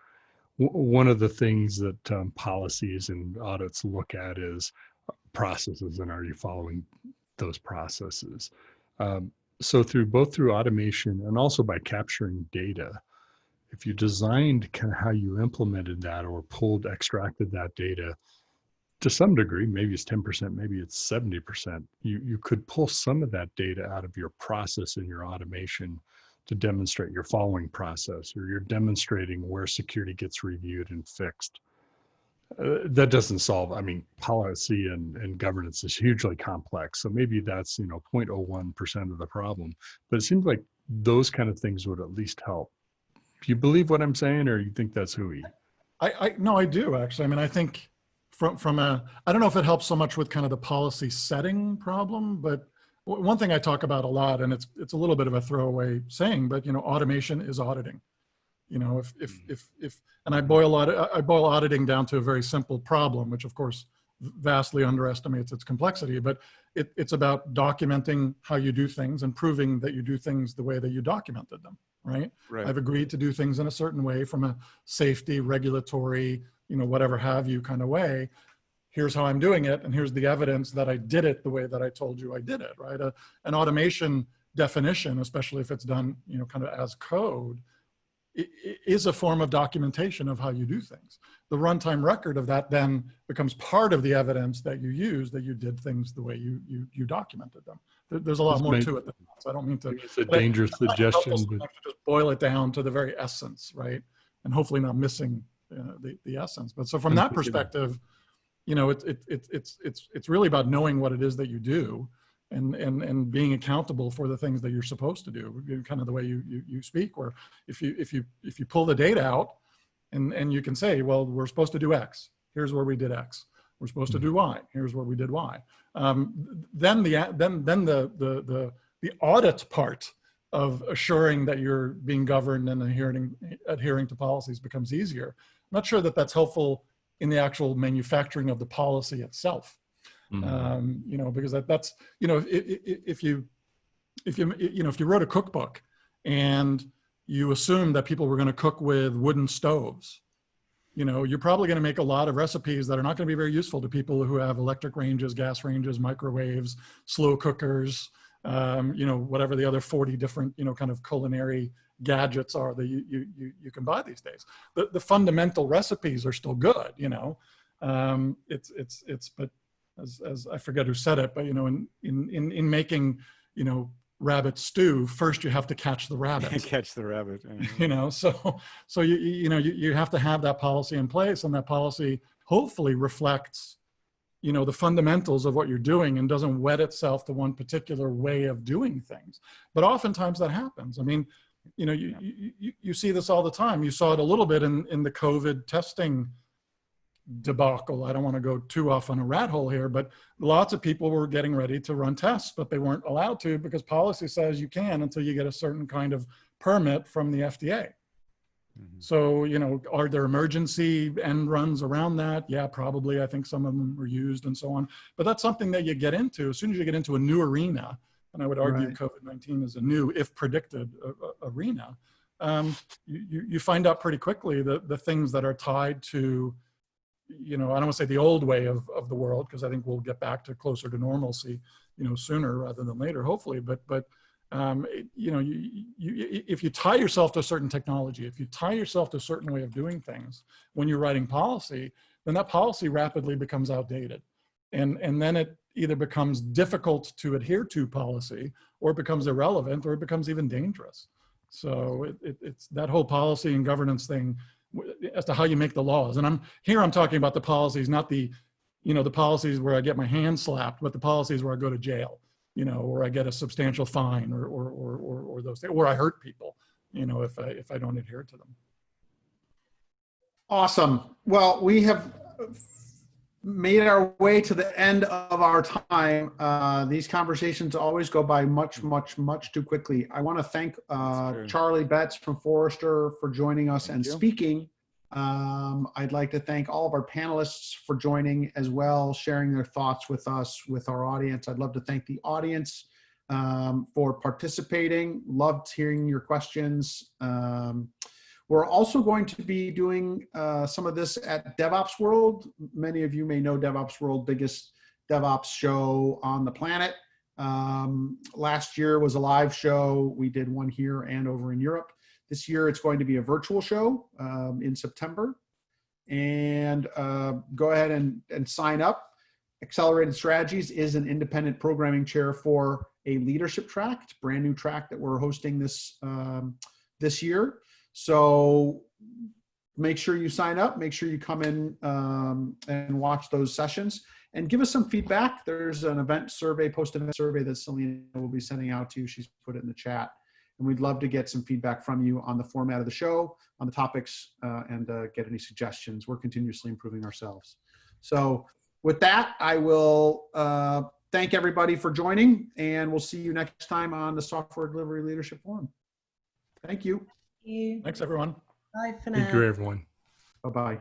One of the things that policies and audits look at is processes, and are you following those processes? So both through automation and also by capturing data, if you designed kind of how you implemented that or extracted that data, to some degree, maybe it's 10%, maybe it's 70%, you could pull some of that data out of your process and your automation to demonstrate your following process, or you're demonstrating where security gets reviewed and fixed. That doesn't solve, I mean, policy and governance is hugely complex. So maybe that's, you know, 0.01% of the problem, but it seems like those kind of things would at least help. Do you believe what I'm saying, or you think that's hooey? No, I do actually. I mean, I think I don't know if it helps so much with kind of the policy setting problem, but one thing I talk about a lot, and it's a little bit of a throwaway saying, but, you know, automation is auditing. You know, and I boil auditing down to a very simple problem, which of course vastly underestimates its complexity, but it's about documenting how you do things and proving that you do things the way that you documented them, right? I've agreed to do things in a certain way from a safety, regulatory, you know, whatever have you kind of way. Here's how I'm doing it, and here's the evidence that I did it the way that I told you I did it, right? An automation definition, especially if it's done, you know, kind of as code, is a form of documentation of how you do things. The runtime record of that then becomes part of the evidence that you use, that you did things the way you documented them. There's a lot more to it than that. So I don't mean to. It's a dangerous suggestion. But just boil it down to the very essence, right? And hopefully not missing the essence. But so from that perspective, you know, it's really about knowing what it is that you do, and being accountable for the things that you're supposed to do, kind of the way you speak. Where if you pull the data out, and you can say, well, we're supposed to do X. Here's where we did X. We're supposed to do Y. Here's where we did Y. Then the audit part of assuring that you're being governed and adhering to policies becomes easier. I'm not sure that that's helpful in the actual manufacturing of the policy itself. You know, because that's, you know, if you wrote a cookbook and you assume that people were going to cook with wooden stoves, you know, you're probably going to make a lot of recipes that are not going to be very useful to people who have electric ranges, gas ranges, microwaves, slow cookers, you know, whatever the other 40 different, you know, kind of culinary gadgets are that you can buy these days. The fundamental recipes are still good, you know. But as I forget who said it, but, you know, in making, you know, rabbit stew, first you have to catch the rabbit. Catch the rabbit. You know, so you have to have that policy in place, and that policy hopefully reflects, you know, the fundamentals of what you're doing and doesn't wed itself to one particular way of doing things. But oftentimes that happens. I mean, you know, you see this all the time. You saw it a little bit in the COVID testing debacle. I don't want to go too off on a rat hole here, but lots of people were getting ready to run tests, but they weren't allowed to because policy says you can until you get a certain kind of permit from the FDA. So, you know, are there emergency end runs around that? Yeah, probably. I think some of them were used and so on. But that's something that you get into as soon as you get into a new arena. And I would argue COVID-19 is a new, if predicted, arena. You find out pretty quickly that the things that are tied to, you know, I don't want to say the old way of the world, because I think we'll get back to closer to normalcy, you know, sooner rather than later, hopefully. But you know, if you tie yourself to a certain technology, if you tie yourself to a certain way of doing things when you're writing policy, then that policy rapidly becomes outdated. And then it either becomes difficult to adhere to policy, or it becomes irrelevant, or it becomes even dangerous. So it's that whole policy and governance thing as to how you make the laws. And I'm talking about the policies, not the you know, the policies where I get my hand slapped, but the policies where I go to jail, you know, or I get a substantial fine or those things, or I hurt people, you know, if I don't adhere to them. Awesome. Well, we have made our way to the end of our time. These conversations always go by much too quickly. I want to thank Charlie Betts from Forrester for joining us and speaking. I'd like to thank all of our panelists for joining as well, sharing their thoughts with us, with our audience. I'd love to thank the audience for participating. Loved hearing your questions. We're also going to be doing some of this at DevOps World. Many of you may know DevOps World, biggest DevOps show on the planet. Last year was a live show. We did one here and over in Europe. This year it's going to be a virtual show in September. And go ahead and sign up. Accelerated Strategies is an independent programming chair for a leadership track. It's a brand new track that we're hosting this year. So make sure you sign up, make sure you come in and watch those sessions and give us some feedback. There's an event survey, post-event survey that Selena will be sending out to you. She's put it in the chat. And we'd love to get some feedback from you on the format of the show, on the topics, and get any suggestions. We're continuously improving ourselves. So with that, I will thank everybody for joining, and we'll see you next time on the Software Delivery Leadership Forum. Thank you. Thank you. Thanks, everyone. Bye for now. Thank you, everyone. Bye-bye.